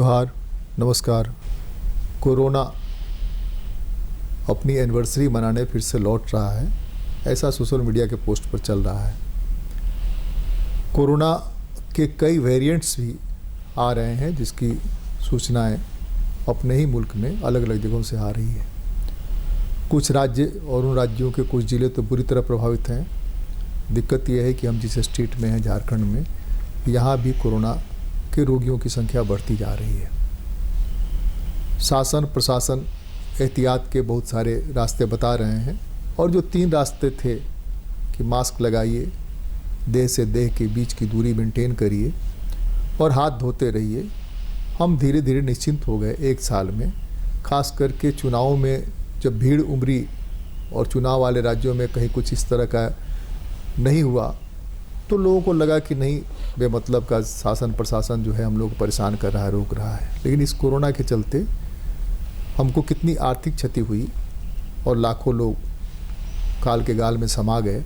जोहार, नमस्कार। कोरोना अपनी एनिवर्सरी मनाने फिर से लौट रहा है, ऐसा सोशल मीडिया के पोस्ट पर चल रहा है। कोरोना के कई वेरिएंट्स भी आ रहे हैं, जिसकी सूचनाएं अपने ही मुल्क में अलग अलग जगहों से आ रही है। कुछ राज्य और उन राज्यों के कुछ ज़िले तो बुरी तरह प्रभावित हैं। दिक्कत यह है कि हम जिस स्टेट में हैं, झारखंड में, यहाँ भी कोरोना के रोगियों की संख्या बढ़ती जा रही है। शासन प्रशासन एहतियात के बहुत सारे रास्ते बता रहे हैं, और जो 3 रास्ते थे कि मास्क लगाइए, देह से देह के बीच की दूरी मेंटेन करिए और हाथ धोते रहिए, हम धीरे धीरे निश्चिंत हो गए। 1 साल में खास करके चुनाव में जब भीड़ उमड़ी और चुनाव वाले राज्यों में कहीं कुछ इस तरह का नहीं हुआ, तो लोगों को लगा कि नहीं, बेमतलब का शासन प्रशासन जो है हम लोग को परेशान कर रहा है, रोक रहा है। लेकिन इस कोरोना के चलते हमको कितनी आर्थिक क्षति हुई और लाखों लोग काल के गाल में समा गए।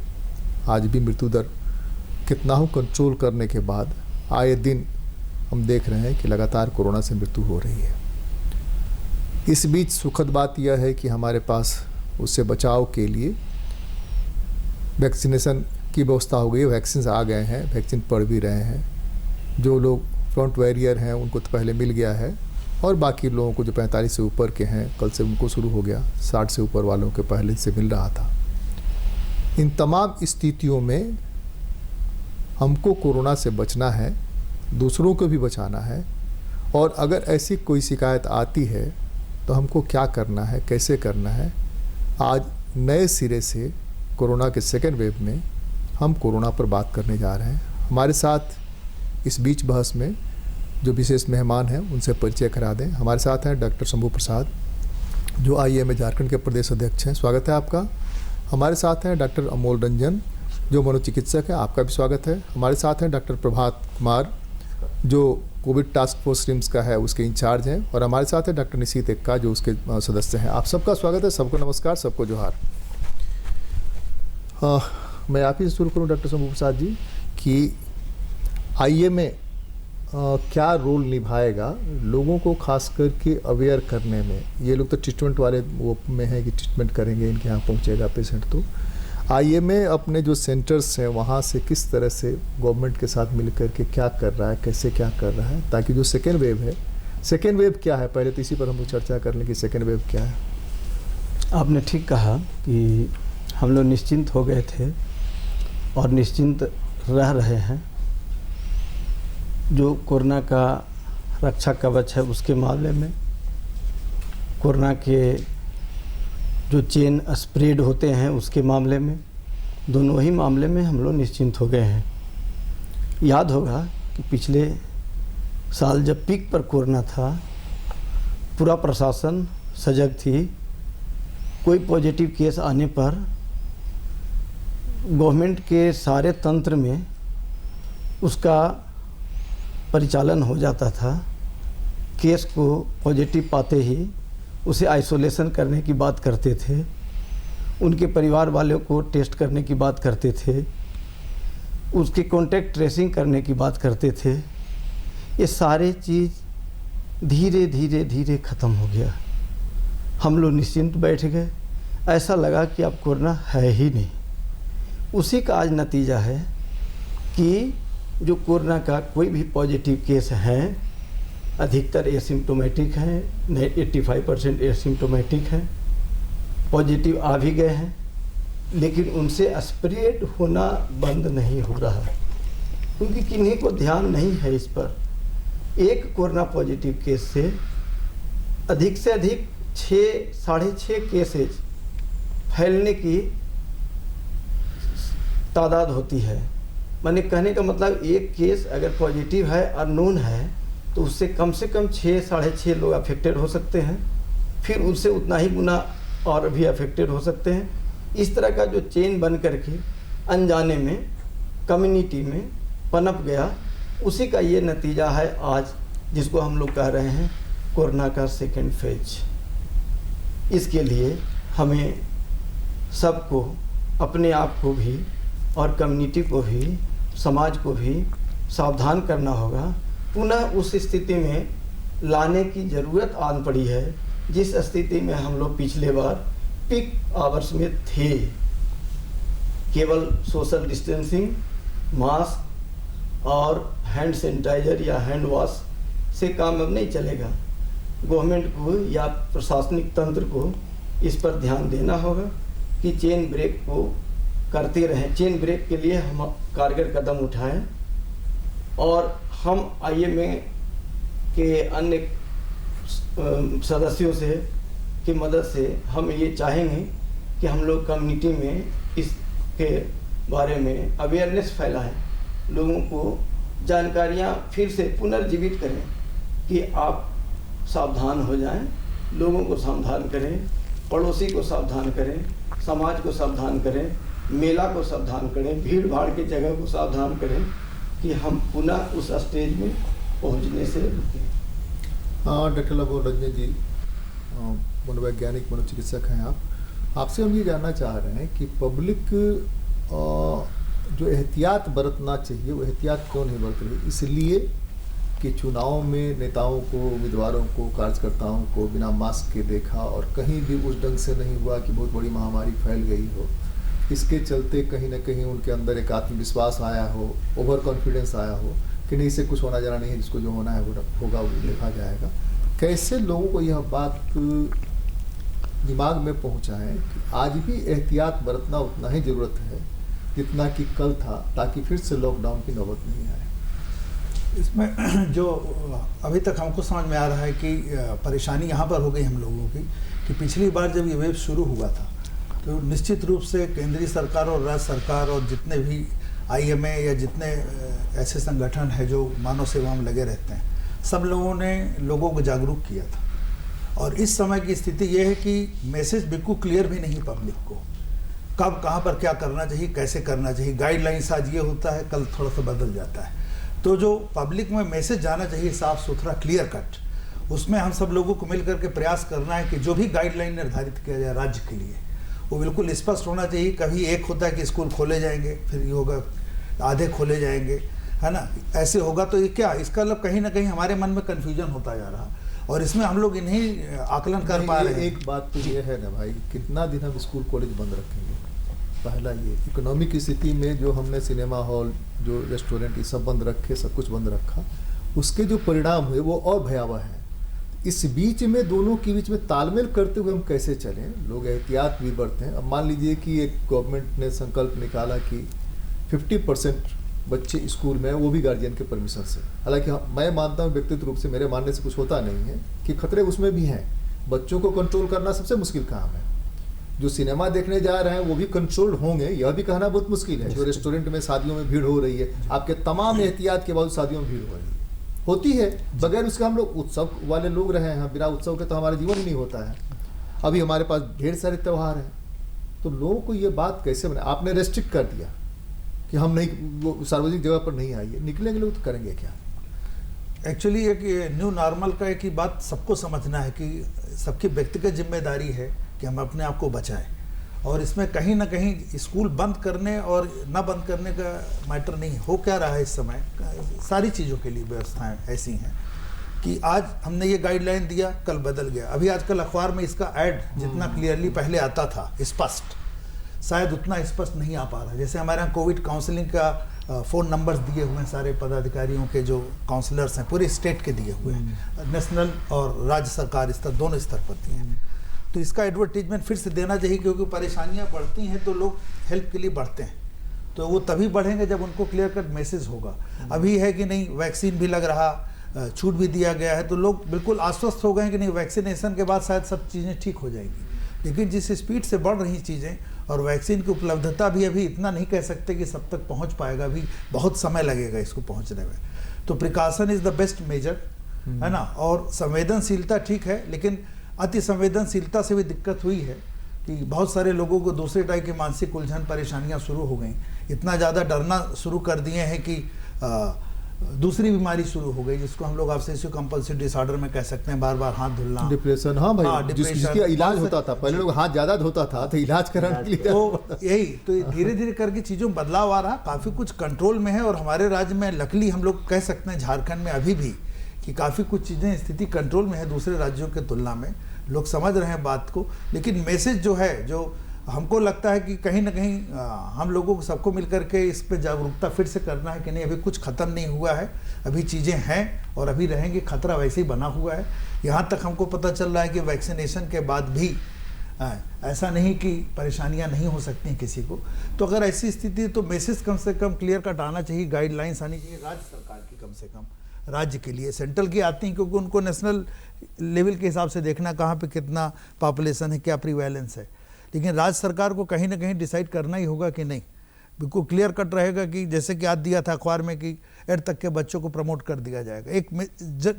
आज भी मृत्यु दर कितना हो कंट्रोल करने के बाद आए दिन हम देख रहे हैं कि लगातार कोरोना से मृत्यु हो रही है। इस बीच सुखद बात यह है कि हमारे पास उससे बचाव के लिए वैक्सीनेशन की व्यवस्था हो गई। वैक्सीन आ गए हैं, वैक्सीन पड़ भी रहे हैं। जो लोग फ्रंट वॉरियर हैं उनको तो पहले मिल गया है, और बाकी लोगों को जो 45 से ऊपर के हैं, कल से उनको शुरू हो गया। 60 से ऊपर वालों के पहले से मिल रहा था। इन तमाम स्थितियों में हमको कोरोना से बचना है, दूसरों को भी बचाना है, और अगर ऐसी कोई शिकायत आती है तो हमको क्या करना है, कैसे करना है। आज नए सिरे से कोरोना के सेकेंड वेव में हम कोरोना पर बात करने जा रहे हैं। हमारे साथ इस बीच बहस में जो विशेष मेहमान हैं उनसे परिचय करा दें। हमारे साथ हैं डॉक्टर शंभू प्रसाद, जो IEMA झारखंड के प्रदेश अध्यक्ष हैं। स्वागत है आपका। हमारे साथ हैं डॉक्टर अमोल रंजन, जो मनोचिकित्सक हैं। आपका भी स्वागत है। हमारे साथ हैं डॉक्टर प्रभात कुमार, जो कोविड टास्क फोर्स रिम्स का है, उसके इंचार्ज हैं। और हमारे साथ है डॉक्टर निशीत एक्का, जो उसके सदस्य हैं। आप सबका स्वागत है। सबको नमस्कार, सबको जोहार। मैं आप ही से शुरू करूँ डॉक्टर शंभू प्रसाद जी, कि IEMA क्या रोल निभाएगा लोगों को खास करके अवेयर करने में। ये लोग तो ट्रीटमेंट वाले वो में हैं कि ट्रीटमेंट करेंगे, इनके यहाँ पहुँचेगा पेशेंट। तो IEMA अपने जो सेंटर्स हैं वहाँ से किस तरह से गवर्नमेंट के साथ मिल करके क्या कर रहा है, कैसे क्या कर रहा है, ताकि जो सेकेंड वेव है, सेकेंड वेव क्या है, पहले तो इसी पर हम लोग चर्चा कर लें कि सेकेंड वेव क्या है। आपने ठीक कहा कि हम लोग निश्चिंत हो गए थे और निश्चिंत रह रहे हैं। जो कोरोना का रक्षा कवच है उसके मामले में, कोरोना के जो चेन स्प्रेड होते हैं उसके मामले में, दोनों ही मामले में हम लोग निश्चिंत हो गए हैं। याद होगा कि पिछले साल जब पीक पर कोरोना था, पूरा प्रशासन सजग थी। कोई पॉजिटिव केस आने पर गवर्नमेंट के सारे तंत्र में उसका परिचालन हो जाता था। केस को पॉजिटिव पाते ही उसे आइसोलेशन करने की बात करते थे, उनके परिवार वालों को टेस्ट करने की बात करते थे, उसके कॉन्टैक्ट ट्रेसिंग करने की बात करते थे। ये सारे चीज़ धीरे धीरे धीरे ख़त्म हो गया। हम लोग निश्चिंत बैठ गए, ऐसा लगा कि अब कोरोना है ही नहीं। उसी का आज नतीजा है कि जो कोरोना का कोई भी पॉजिटिव केस हैं, अधिकतर एसिम्प्टोमेटिक हैं, 85% एसिम्प्टोमेटिक हैं, पॉजिटिव आ भी गए हैं, लेकिन उनसे स्प्रेड होना बंद नहीं हो रहा, क्योंकि किन्हीं को ध्यान नहीं है इस पर। एक कोरोना पॉजिटिव केस से अधिक 6 साढ़े 6 केसेज फैलने की तादाद होती है। माने कहने का मतलब, एक केस अगर पॉजिटिव है, अननोन है, तो उससे कम 6 साढ़े 6 लोग अफेक्टेड हो सकते हैं, फिर उससे उतना ही गुना और भी अफेक्टेड हो सकते हैं। इस तरह का जो चेन बन करके अनजाने में कम्युनिटी में पनप गया, उसी का ये नतीजा है आज, जिसको हम लोग कह रहे हैं कोरोना का सेकेंड फेज। इसके लिए हमें सबको, अपने आप को भी और कम्युनिटी को भी, समाज को भी सावधान करना होगा। पुनः उस स्थिति में लाने की ज़रूरत आन पड़ी है, जिस स्थिति में हम लोग पिछले बार पीक आवर्स में थे। केवल सोशल डिस्टेंसिंग, मास्क और हैंड सैनिटाइजर या हैंड वॉश से काम अब नहीं चलेगा। गवर्नमेंट को या प्रशासनिक तंत्र को इस पर ध्यान देना होगा कि चेन ब्रेक को करते रहें। चेन ब्रेक के लिए हम कारगर कदम उठाएं और हम IMA के अन्य सदस्यों से की मदद से हम ये चाहेंगे कि हम लोग कम्युनिटी में इसके बारे में अवेयरनेस फैलाएं, लोगों को जानकारियां फिर से पुनर्जीवित करें कि आप सावधान हो जाएं, लोगों को सावधान करें, पड़ोसी को सावधान करें, समाज को सावधान करें, मेला को सावधान करें, भीड़ भाड़ की जगह को सावधान करें कि हम पुनः उस स्टेज में पहुंचने से रुकें। डॉक्टर लबो रंजन जी, मनोवैज्ञानिक मनोचिकित्सक हैं आप। आपसे हम ये जानना चाह रहे हैं कि पब्लिक जो एहतियात बरतना चाहिए वो एहतियात क्यों नहीं बरत रही? इसलिए कि चुनाव में नेताओं को, उम्मीदवारों को, कार्यकर्ताओं को बिना मास्क के देखा और कहीं भी उस ढंग से नहीं हुआ कि बहुत बड़ी महामारी फैल गई हो। इसके चलते कहीं ना कहीं उनके अंदर एक आत्मविश्वास आया हो, ओवर कॉन्फिडेंस आया हो कि नहीं, इससे कुछ होना जाना नहीं है, जिसको जो होना है वो होगा, वो देखा जाएगा। कैसे लोगों को यह बात दिमाग में पहुंचाएं कि आज भी एहतियात बरतना उतना ही ज़रूरत है जितना कि कल था, ताकि फिर से लॉकडाउन की नौबत नहीं आए? इसमें जो अभी तक हमको समझ में आ रहा है कि परेशानी यहाँ पर हो गई हम लोगों की कि पिछली बार जब ये वेव शुरू हुआ था तो निश्चित रूप से केंद्रीय सरकार और राज्य सरकार और जितने भी IMA या जितने ऐसे संगठन हैं जो मानव सेवा में लगे रहते हैं, सब लोगों ने लोगों को जागरूक किया था। और इस समय की स्थिति ये है कि मैसेज बिल्कुल क्लियर भी नहीं पब्लिक को, कब कहाँ पर क्या करना चाहिए, कैसे करना चाहिए। गाइडलाइंस आज ये होता है, कल थोड़ा सा बदल जाता है। तो जो पब्लिक में मैसेज जाना चाहिए साफ सुथरा, क्लियर कट, उसमें हम सब लोगों को मिल करके प्रयास करना है कि जो भी गाइडलाइन निर्धारित किया जाए राज्य के लिए वो बिल्कुल स्पष्ट होना चाहिए। कभी एक होता है कि स्कूल खोले जाएंगे, फिर ये होगा आधे खोले जाएंगे, है ना, ऐसे होगा तो ये क्या, इसका मतलब कहीं ना कहीं हमारे मन में कन्फ्यूजन होता जा रहा और इसमें हम लोग इन्हीं आकलन कर पा रहे हैं। एक बात तो ये है ना भाई, कितना दिन हम स्कूल कॉलेज बंद रखेंगे? पहला ये इकोनॉमिक स्थिति में जो हमने सिनेमा हॉल, जो रेस्टोरेंट, ये सब बंद रखे, सब कुछ बंद रखा, उसके जो परिणाम हुए वो और भयावह है। इस बीच में दोनों के बीच में तालमेल करते हुए हम कैसे चलें? लोग एहतियात भी बरतें। अब मान लीजिए कि एक गवर्नमेंट ने संकल्प निकाला कि 50% बच्चे स्कूल में, वो भी गार्जियन के परमिशन से। हालांकि मैं मानता हूँ व्यक्तिगत रूप से, मेरे मानने से कुछ होता नहीं है, कि खतरे उसमें भी हैं। बच्चों को कंट्रोल करना सबसे मुश्किल काम है। जो सिनेमा देखने जा रहे हैं वो भी कंट्रोल्ड होंगे, यह भी कहना बहुत मुश्किल है। जो रेस्टोरेंट में शादियों में भीड़ हो रही है, आपके तमाम एहतियात के बावजूद शादियों में भीड़ हो रही है, होती है। बगैर उसके हम लोग उत्सव वाले लोग रहे हैं, बिना उत्सव के तो हमारा जीवन ही नहीं होता है। अभी हमारे पास ढेर सारे त्यौहार हैं, तो लोगों को ये बात कैसे बने? आपने रेस्ट्रिक्ट कर दिया कि हम नहीं, वो सार्वजनिक जगह पर नहीं आइए, निकलेंगे लोग तो करेंगे क्या? एक्चुअली एक न्यू नॉर्मल का एक ही बात सबको समझना है कि सबकी व्यक्तिगत जिम्मेदारी है कि हम अपने आप को बचाएं। और इसमें कहीं ना कहीं स्कूल बंद करने और न बंद करने का मैटर नहीं हो। क्या रहा है इस समय, सारी चीज़ों के लिए व्यवस्थाएं ऐसी हैं कि आज हमने ये गाइडलाइन दिया, कल बदल गया। अभी आजकल अखबार में इसका ऐड जितना क्लियरली पहले आता था स्पष्ट, शायद उतना स्पष्ट नहीं आ पा रहा। जैसे हमारे यहाँ कोविड काउंसलिंग का फ़ोन नंबर्स दिए हुए हैं सारे पदाधिकारियों के, जो काउंसलर्स हैं पूरे स्टेट के दिए हुए हैं, नेशनल और राज्य सरकार स्तर, दोनों स्तर पर दिए हैं। तो इसका एडवर्टीजमेंट फिर से देना चाहिए, क्योंकि परेशानियां बढ़ती हैं तो लोग हेल्प के लिए बढ़ते हैं। तो वो तभी बढ़ेंगे जब उनको क्लियर कट मैसेज होगा। अभी है कि नहीं, वैक्सीन भी लग रहा, छूट भी दिया गया है, तो लोग बिल्कुल आश्वस्त हो गए कि नहीं, वैक्सीनेशन के बाद शायद सब चीज़ें ठीक हो जाएंगी। लेकिन जिस स्पीड से बढ़ रही चीज़ें और वैक्सीन की उपलब्धता भी अभी इतना नहीं कह सकते कि सब तक पहुंच पाएगा, अभी बहुत समय लगेगा इसको पहुंचने में। तो precaution is the best measure, है ना। और संवेदनशीलता ठीक है, लेकिन अति संवेदनशीलता से भी दिक्कत हुई है कि बहुत सारे लोगों को दूसरे टाइप की मानसिक उलझन परेशानियां शुरू हो गई। इतना ज़्यादा डरना शुरू कर दिए हैं कि दूसरी बीमारी शुरू हो गई, जिसको हम लोग ऑब्सेसिव कंपल्सिव डिसऑर्डर में कह सकते हैं, बार बार हाथ धुलना, डिप्रेशन। हाँ भाई, जिसका इलाज होता था पहले, लोग हाथ ज़्यादा धोता था तो इलाज कराने के लिए, तो यही तो धीरे धीरे करके चीज़ों में बदलाव आ रहा, काफ़ी कुछ कंट्रोल में है। और हमारे राज्य में लकली हम लोग कह सकते हैं, झारखंड में अभी भी कि काफ़ी कुछ चीज़ें स्थिति कंट्रोल में है दूसरे राज्यों के तुलना में, लोग समझ रहे हैं बात को। लेकिन मैसेज जो है, जो हमको लगता है कि कहीं ना कहीं हम लोगों को सबको मिलकर के इस पे जागरूकता फिर से करना है कि नहीं, अभी कुछ ख़त्म नहीं हुआ है, अभी चीज़ें हैं और अभी रहेंगे, खतरा वैसे ही बना हुआ है। यहाँ तक हमको पता चल रहा है कि वैक्सीनेशन के बाद भी ऐसा नहीं कि परेशानियां नहीं हो सकती हैं किसी को। तो अगर ऐसी स्थिति है तो मैसेज कम से कम क्लियर कट आना चाहिए, गाइडलाइंस आनी चाहिए राज्य सरकार की, कम से कम राज्य के लिए। सेंट्रल की आती हैं क्योंकि उनको नेशनल लेवल के हिसाब से देखना कहाँ पे कितना पॉपुलेशन है, क्या प्रीवैलेंस है। लेकिन राज्य सरकार को कहीं ना कहीं डिसाइड करना ही होगा कि नहीं, बिल्कुल क्लियर कट रहेगा कि जैसे कि आज दिया था अखबार में कि 8 तक के बच्चों को प्रमोट कर दिया जाएगा, एक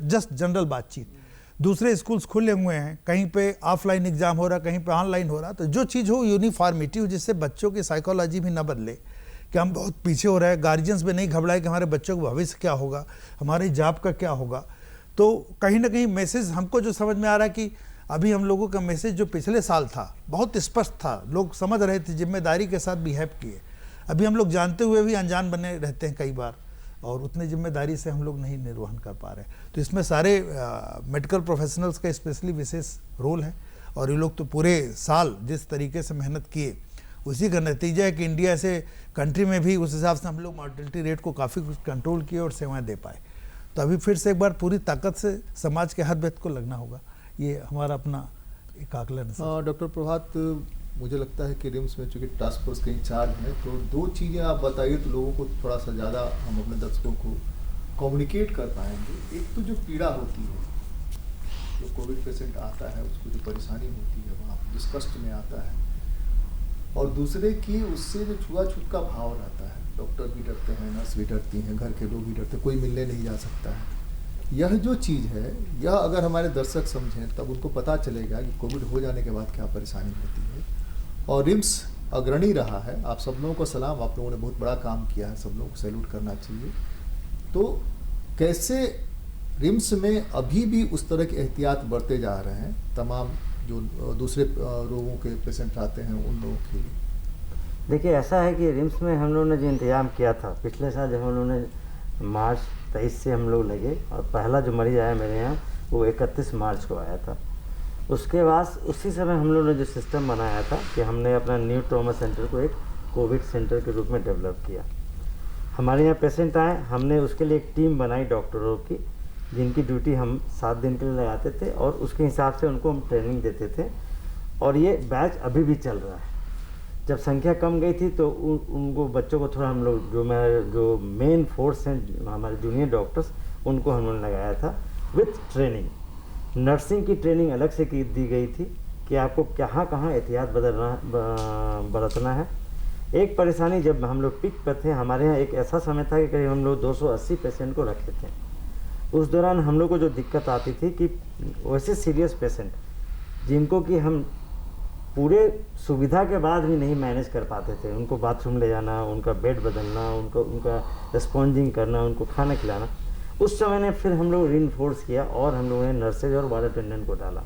जस्ट जनरल बातचीत। दूसरे स्कूल्स खुले हुए हैं, कहीं पे ऑफलाइन एग्जाम हो रहा, कहीं पे ऑनलाइन हो रहा। तो जो चीज़ हो यूनिफॉर्मिटी हो, जिससे बच्चों की साइकोलॉजी भी न बदले कि हम बहुत पीछे हो रहे हैं, गार्जियंस भी नहीं घबराए कि हमारे बच्चों का भविष्य क्या होगा, हमारे जॉब का क्या होगा। तो कहीं ना कहीं मैसेज हमको जो समझ में आ रहा है कि अभी हम लोगों का मैसेज जो पिछले साल था बहुत स्पष्ट था, लोग समझ रहे थे, जिम्मेदारी के साथ बिहेव किए। अभी हम लोग जानते हुए भी अनजान बने रहते हैं कई बार, और उतनी जिम्मेदारी से हम लोग नहीं निर्वहन कर पा रहे। तो इसमें सारे मेडिकल प्रोफेशनल्स का स्पेशली विशेष रोल है, और ये लोग तो पूरे साल जिस तरीके से मेहनत किए उसी का नतीजा है कि इंडिया से कंट्री में भी उस हिसाब से हम लोग मॉर्टेलिटी रेट को काफ़ी कुछ कंट्रोल किए और सेवाएं दे पाए। तो अभी फिर से एक बार पूरी ताकत से समाज के हर व्यक्ति को लगना होगा, ये हमारा अपना एक आकलन है। डॉक्टर प्रभात, मुझे लगता है कि रिम्स में चूँकि टास्क फोर्स के इंचार्ज हैं, तो 2 चीज़ें आप बताइए तो लोगों को थोड़ा सा ज़्यादा हम अपने दर्शकों को कम्युनिकेट कर पाएंगे। एक तो जो पीड़ा होती है, जो कोविड पेशेंट आता है उसको जो परेशानी होती है वहाँ जिस कष्ट में आता है, और दूसरे की उससे जो छुआछूत का भाव रहता है, डॉक्टर भी डरते हैं, नर्स भी डरती हैं, घर के लोग भी डरते हैं, कोई मिलने नहीं जा सकता है। यह जो चीज़ है, यह अगर हमारे दर्शक समझें तब उनको पता चलेगा कि कोविड हो जाने के बाद क्या परेशानी होती है। और रिम्स अग्रणी रहा है, आप सब लोगों को सलाम, आप लोगों ने बहुत बड़ा काम किया है, सब लोगों को सैल्यूट करना चाहिए। तो कैसे रिम्स में अभी भी उस तरह की एहतियात बरते जा रहे हैं तमाम जो दूसरे रोगों के पेशेंट आते हैं उन लोगों के लिए? देखिए, ऐसा है कि रिम्स में हम लोगों ने जो इंतजाम किया था पिछले साल, जब हम लोगों ने मार्च 23 से हम लोग लगे, और पहला जो मरीज आया मेरे यहाँ वो 31 मार्च को आया था। उसके बाद उसी समय हम लोगों ने जो सिस्टम बनाया था कि हमने अपना न्यू ट्रॉमा सेंटर को एक कोविड सेंटर के रूप में डेवलप किया। हमारे यहाँ पेशेंट आए, हमने उसके लिए एक टीम बनाई डॉक्टरों की, जिनकी ड्यूटी हम 7 दिन के लिए लगाते थे, और उसके हिसाब से उनको हम ट्रेनिंग देते थे। और ये बैच अभी भी चल रहा है। जब संख्या कम गई थी तो उनको बच्चों को थोड़ा हम लोग जो मेन फोर्स हैं हमारे जूनियर डॉक्टर्स, उनको हमने लगाया था विथ ट्रेनिंग। नर्सिंग की ट्रेनिंग अलग से दी गई थी कि आपको कहाँ एहतियात बरतना है। एक परेशानी, जब हम लोग पिक पर थे, हमारे यहाँ एक ऐसा समय था कि करीब हम लोग 280 पेशेंट को रखे थे। उस दौरान हम लोग को जो दिक्कत आती थी कि वैसे सीरियस पेशेंट जिनको कि हम पूरे सुविधा के बाद भी नहीं मैनेज कर पाते थे, उनको बाथरूम ले जाना, उनका बेड बदलना, उनका स्पॉन्जिंग करना, उनको खाना खिलाना, उस समय ने फिर हम लोग रीइंफोर्स किया और हम लोगों ने नर्सेज और वार्ड अटेंडेंट को डाला।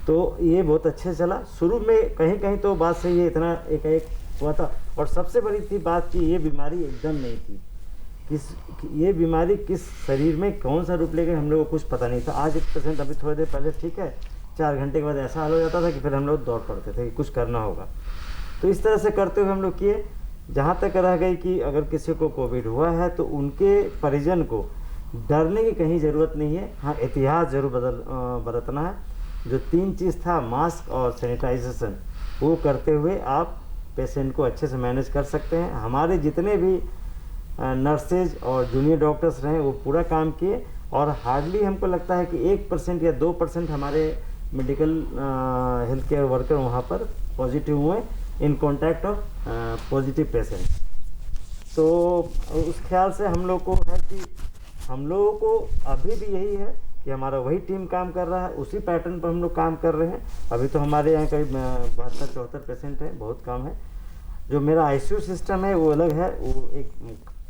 तो ये बहुत अच्छे चला। शुरू में कहीं तो बात से ये इतना एक हुआ था, और सबसे बड़ी थी बात कि ये बीमारी एकदम नहीं थी, ये बीमारी किस शरीर में कौन सा रूप लेकर हम लोग को कुछ पता नहीं था। आज एक पेशेंट अभी थोड़ी देर पहले ठीक है, 4 घंटे के बाद ऐसा हाल हो जाता था कि फिर हम लोग दौड़ पड़ते थे कि कुछ करना होगा। तो इस तरह से करते हुए हम लोग किए, जहाँ तक रह गई कि अगर किसी को कोविड हुआ है तो उनके परिजन को डरने की कहीं ज़रूरत नहीं है। हाँ, एहतियात ज़रूर बरतना है। जो 3 चीज़ था, मास्क और सैनिटाइजेशन, वो करते हुए आप पेशेंट को अच्छे से मैनेज कर सकते हैं। हमारे जितने भी नर्सेज और जूनियर डॉक्टर्स रहे वो पूरा काम किए, और हार्डली हमको लगता है कि 1% या 2% हमारे मेडिकल हेल्थ केयर वर्कर वहाँ पर पॉजिटिव हुए in contact of positive patient. तो उस ख्याल से हम लोग को है कि हम लोगों को अभी भी यही है कि हमारा वही टीम काम कर रहा है, उसी पैटर्न पर हम लोग काम कर रहे हैं। अभी तो हमारे यहाँ करीब 72-74 पेशेंट हैं, बहुत कम है। जो मेरा आईसीयू सिस्टम है वो अलग है, वो एक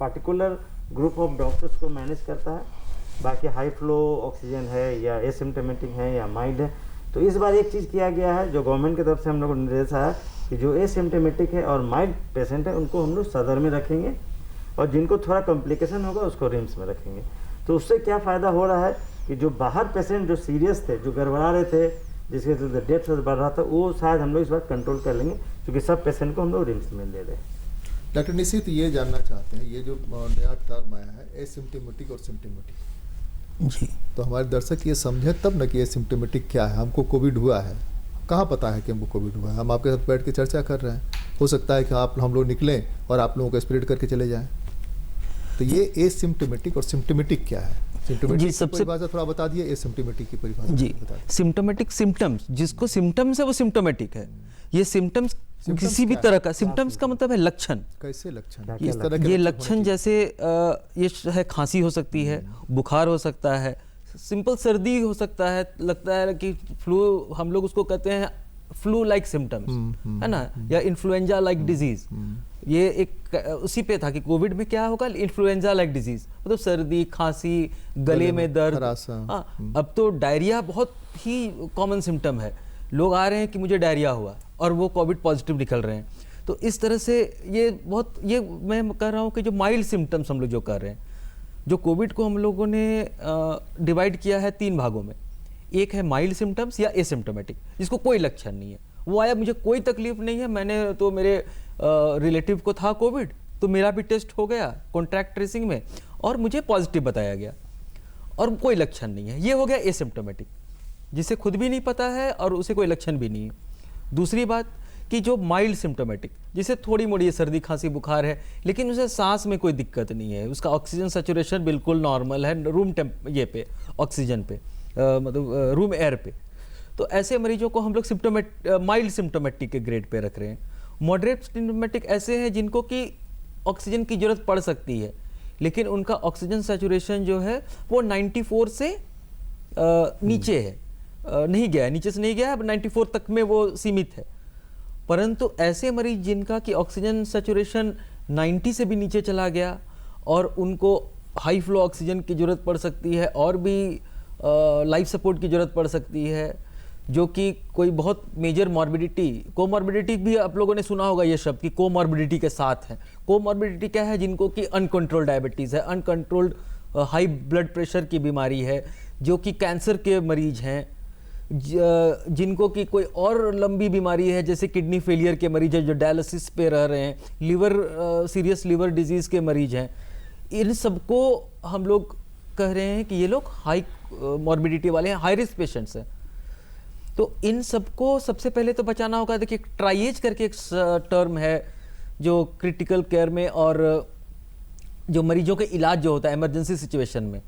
पार्टिकुलर ग्रुप ऑफ डॉक्टर्स को मैनेज करता है। बाकी हाई फ्लो ऑक्सीजन है या एसिम्प्टोमेटिक है या माइल्ड है। तो इस बार एक चीज़ किया गया है जो गवर्नमेंट की तरफ से हम लोग को निर्देश आया कि जो एसिम्प्टोमेटिक है और माइल्ड पेशेंट है उनको हम लोग सदर में रखेंगे, और जिनको थोड़ा कॉम्प्लिकेशन होगा उसको रिम्स में रखेंगे। तो उससे क्या फ़ायदा हो रहा है कि जो बाहर पेशेंट जो सीरियस थे, जो गड़बड़ा रहे थे, जिसके चलते डेथ रेट बढ़ रहा था, वो शायद हम लोग इस बार कंट्रोल कर लेंगे, क्योंकि सब पेशेंट को हम लोग रिम्स में ले रहे हैं। डॉक्टर निशित ये जानना चाहते हैं, ये जो नया टर्म आया है एसिम्प्टोमेटिक और सिम्प्टोमेटिक, जी तो हमारे दर्शक ये समझें तब न कि एसिम्प्टोमेटिक क्या है। हमको कोविड हुआ है, कहाँ पता है कि हमको कोविड हुआ है? हम आपके साथ बैठ के चर्चा कर रहे हैं, हो सकता है कि हम लोग निकलें और आप लोगों को स्प्रेड करके चले जाएं। तो ये एसिम्प्टोमेटिक और सिम्प्टोमेटिक क्या है? सिम्प्टोमेटिक की परिभाषा थोड़ा बता दिए, एसिम्प्टोमेटिक की परिभाषा जी बता दिए। सिम्टोमेटिक सिम्टम्स, जिसको सिम्टम्स है वो सिम्टोमेटिक है। ये सिम्टम्स किसी भी क्या तरह का, सिम्टम्स का मतलब है लक्षण। कैसे लक्षण? क्या किस तरह के ये होने लक्षण जैसे ये है, खांसी हो सकती है, बुखार हो सकता है, सिंपल सर्दी हो सकता है, लगता है कि फ्लू, हम लोग उसको कहते हैं फ्लू लाइक सिम्टम्स, है ना, या इन्फ्लुएंजा लाइक डिजीज। ये एक उसी पे था कि कोविड में क्या होगा, इन्फ्लुएंजा लाइक डिजीज, मतलब सर्दी, खांसी, गले में दर्द। खरासा। हाँ, अब तो डायरिया बहुत ही कॉमन सिम्टम है। लोग आ रहे हैं कि मुझे डायरिया हुआ और वो कोविड पॉजिटिव निकल रहे हैं। तो इस तरह से ये मैं कह रहा हूँ कि जो माइल्ड सिम्टम्स हम लोग जो कर रहे हैं, जो कोविड को हम लोगों ने डिवाइड किया है 3 भागों में। एक है माइल्ड सिम्टम्स या एसिम्प्टोमेटिक, जिसको कोई लक्षण नहीं है, वो आया, मुझे कोई तकलीफ नहीं है, मैंने तो मेरे रिलेटिव को था कोविड, तो मेरा भी टेस्ट हो गया कॉन्ट्रैक्ट ट्रेसिंग में और मुझे पॉजिटिव बताया गया और कोई लक्षण नहीं है। ये हो गया एसिम्प्टोमेटिक, जिसे खुद भी नहीं पता है और उसे कोई लक्षण भी नहीं है। दूसरी बात कि जो माइल्ड सिम्प्टोमेटिक, जिसे थोड़ी मोड़ी सर्दी खांसी बुखार है, लेकिन उसे सांस में कोई दिक्कत नहीं है, उसका ऑक्सीजन सैचुरेशन बिल्कुल नॉर्मल है रूम ये पे ऑक्सीजन पे, मतलब रूम एयर पे। तो ऐसे मरीजों को हम लोग माइल्ड सिम्प्टोमेटिक के ग्रेड पे रख रहे हैं। मॉडरेट सिम्प्टोमेटिक ऐसे हैं जिनको कि ऑक्सीजन की जरूरत पड़ सकती है, लेकिन उनका ऑक्सीजन सैचुरेशन जो है वो 94 से नीचे है, नहीं गया है, नीचे से नहीं गया है, अब 94 तक में वो सीमित है। परंतु ऐसे मरीज जिनका कि ऑक्सीजन सैचुरेशन 90 से भी नीचे चला गया और उनको हाई फ्लो ऑक्सीजन की ज़रूरत पड़ सकती है और भी लाइफ सपोर्ट की ज़रूरत पड़ सकती है, जो कि कोई बहुत मेजर मॉर्बिडिटी, कोमॉर्बिडिटी भी आप लोगों ने सुना होगा ये शब्द कि कोमॉर्बिडिटी के साथ है। कोमॉर्बिडिटी क्या है? जिनको कि अनकंट्रोल्ड डायबिटीज़ है, अनकंट्रोल्ड हाई ब्लड प्रेशर की बीमारी है, जो कि कैंसर के मरीज हैं, जिनको कि कोई और लंबी बीमारी है जैसे किडनी फेलियर के मरीज हैं जो डायलिसिस पे रह रहे हैं, सीरियस लिवर डिजीज़ के मरीज हैं। इन सबको हम लोग कह रहे हैं कि ये लोग हाई मॉर्बिडिटी वाले हैं, हाई रिस्क पेशेंट्स हैं। तो इन सबको सबसे पहले तो बचाना होगा। देखिए, ट्राइएज करके एक टर्म है जो क्रिटिकल केयर में और जो मरीजों के इलाज जो होता है इमरजेंसी सिचुएशन में,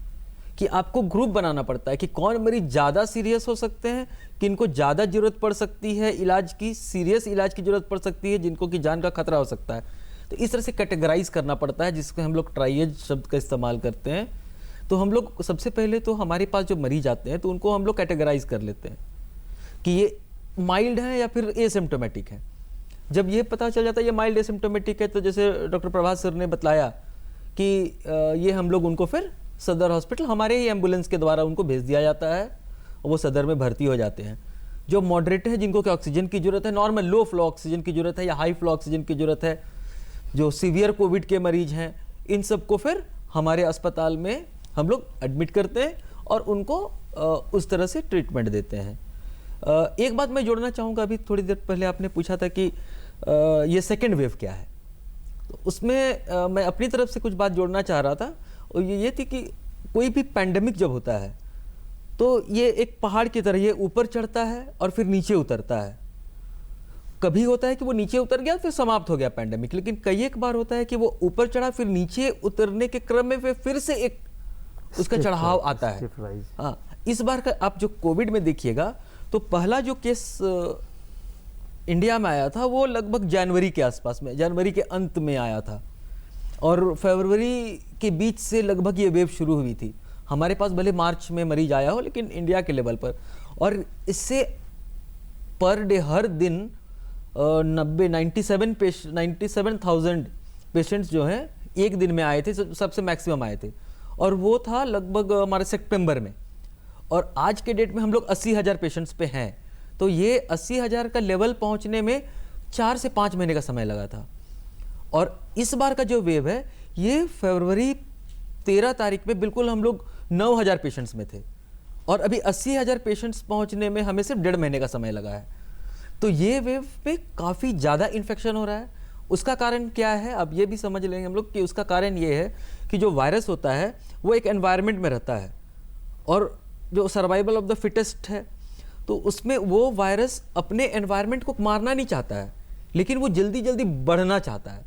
कि आपको ग्रुप बनाना पड़ता है कि कौन मरीज ज़्यादा सीरियस हो सकते हैं, किनको ज़्यादा ज़रूरत पड़ सकती है इलाज की, सीरियस इलाज की ज़रूरत पड़ सकती है, जिनको कि जान का खतरा हो सकता है। तो इस तरह से कैटेगराइज करना पड़ता है, जिसको हम लोग ट्राइएज शब्द का इस्तेमाल करते हैं। तो हम लोग सबसे पहले तो हमारे पास जो मरीज आते हैं तो उनको हम लोग कैटेगराइज कर लेते हैं कि ये माइल्ड है या फिर एसिम्प्टोमेटिक है। जब ये पता चल जाता है ये माइल्ड एसिम्प्टोमेटिक है, तो जैसे डॉक्टर प्रभात सर ने बतलाया कि ये हम लोग उनको फिर सदर हॉस्पिटल हमारे ही एम्बुलेंस के द्वारा उनको भेज दिया जाता है और वो सदर में भर्ती हो जाते हैं। जो मॉडरेट है, जिनको कि ऑक्सीजन की ज़रूरत है, नॉर्मल लो फ्लो ऑक्सीजन की ज़रूरत है या हाई फ्लो ऑक्सीजन की ज़रूरत है, जो सीवियर कोविड के मरीज हैं, इन सबको फिर हमारे अस्पताल में हम लोग एडमिट करते हैं और उनको उस तरह से ट्रीटमेंट देते हैं। एक बात मैं जोड़ना चाहूँगा, अभी थोड़ी देर पहले आपने पूछा था कि ये सेकेंड वेव क्या है, तो उसमें मैं अपनी तरफ से कुछ बात जोड़ना चाह रहा था। और ये थी कि कोई भी पैंडेमिक जब होता है तो ये एक पहाड़ की तरह ये ऊपर चढ़ता है और फिर नीचे उतरता है। कभी होता है कि वो नीचे उतर गया फिर समाप्त हो गया पैंडेमिक, लेकिन कई एक बार होता है कि वो ऊपर चढ़ा फिर नीचे उतरने के क्रम में फिर से एक उसका चढ़ाव आता है। हाँ, इस बार का आप जो कोविड में देखिएगा तो पहला जो केस इंडिया में आया था वो लगभग जनवरी के आसपास में, जनवरी के अंत में आया था और फरवरी के बीच से लगभग ये वेव शुरू हुई थी। हमारे पास भले मार्च में मरीज आया हो, लेकिन इंडिया के लेवल पर, और इससे पर डे हर दिन 97,000 पेशेंट्स जो हैं एक दिन में आए थे, सबसे मैक्सिमम आए थे, और वो था लगभग हमारे सितंबर में। और आज के डेट में हम लोग 80,000 पेशेंट्स पे हैं। तो ये 80,000 का लेवल पहुंचने में 4 से 5 महीने का समय लगा था। और इस बार का जो वेव है ये फरवरी 13 तारीख में बिल्कुल हम लोग 9,000 पेशेंट्स में थे और अभी 80,000 पेशेंट्स पहुंचने में हमें सिर्फ 1.5 महीने का समय लगा है। तो ये वेव पे काफ़ी ज़्यादा इन्फेक्शन हो रहा है। उसका कारण क्या है, अब ये भी समझ लेंगे हम लोग कि उसका कारण ये है कि जो वायरस होता है वो एक एनवायरनमेंट में रहता है और जो सर्वाइवल ऑफ द फिटेस्ट है, तो उसमें वो वायरस अपने एनवायरनमेंट को मारना नहीं चाहता है, लेकिन वो जल्दी जल्दी बढ़ना चाहता है।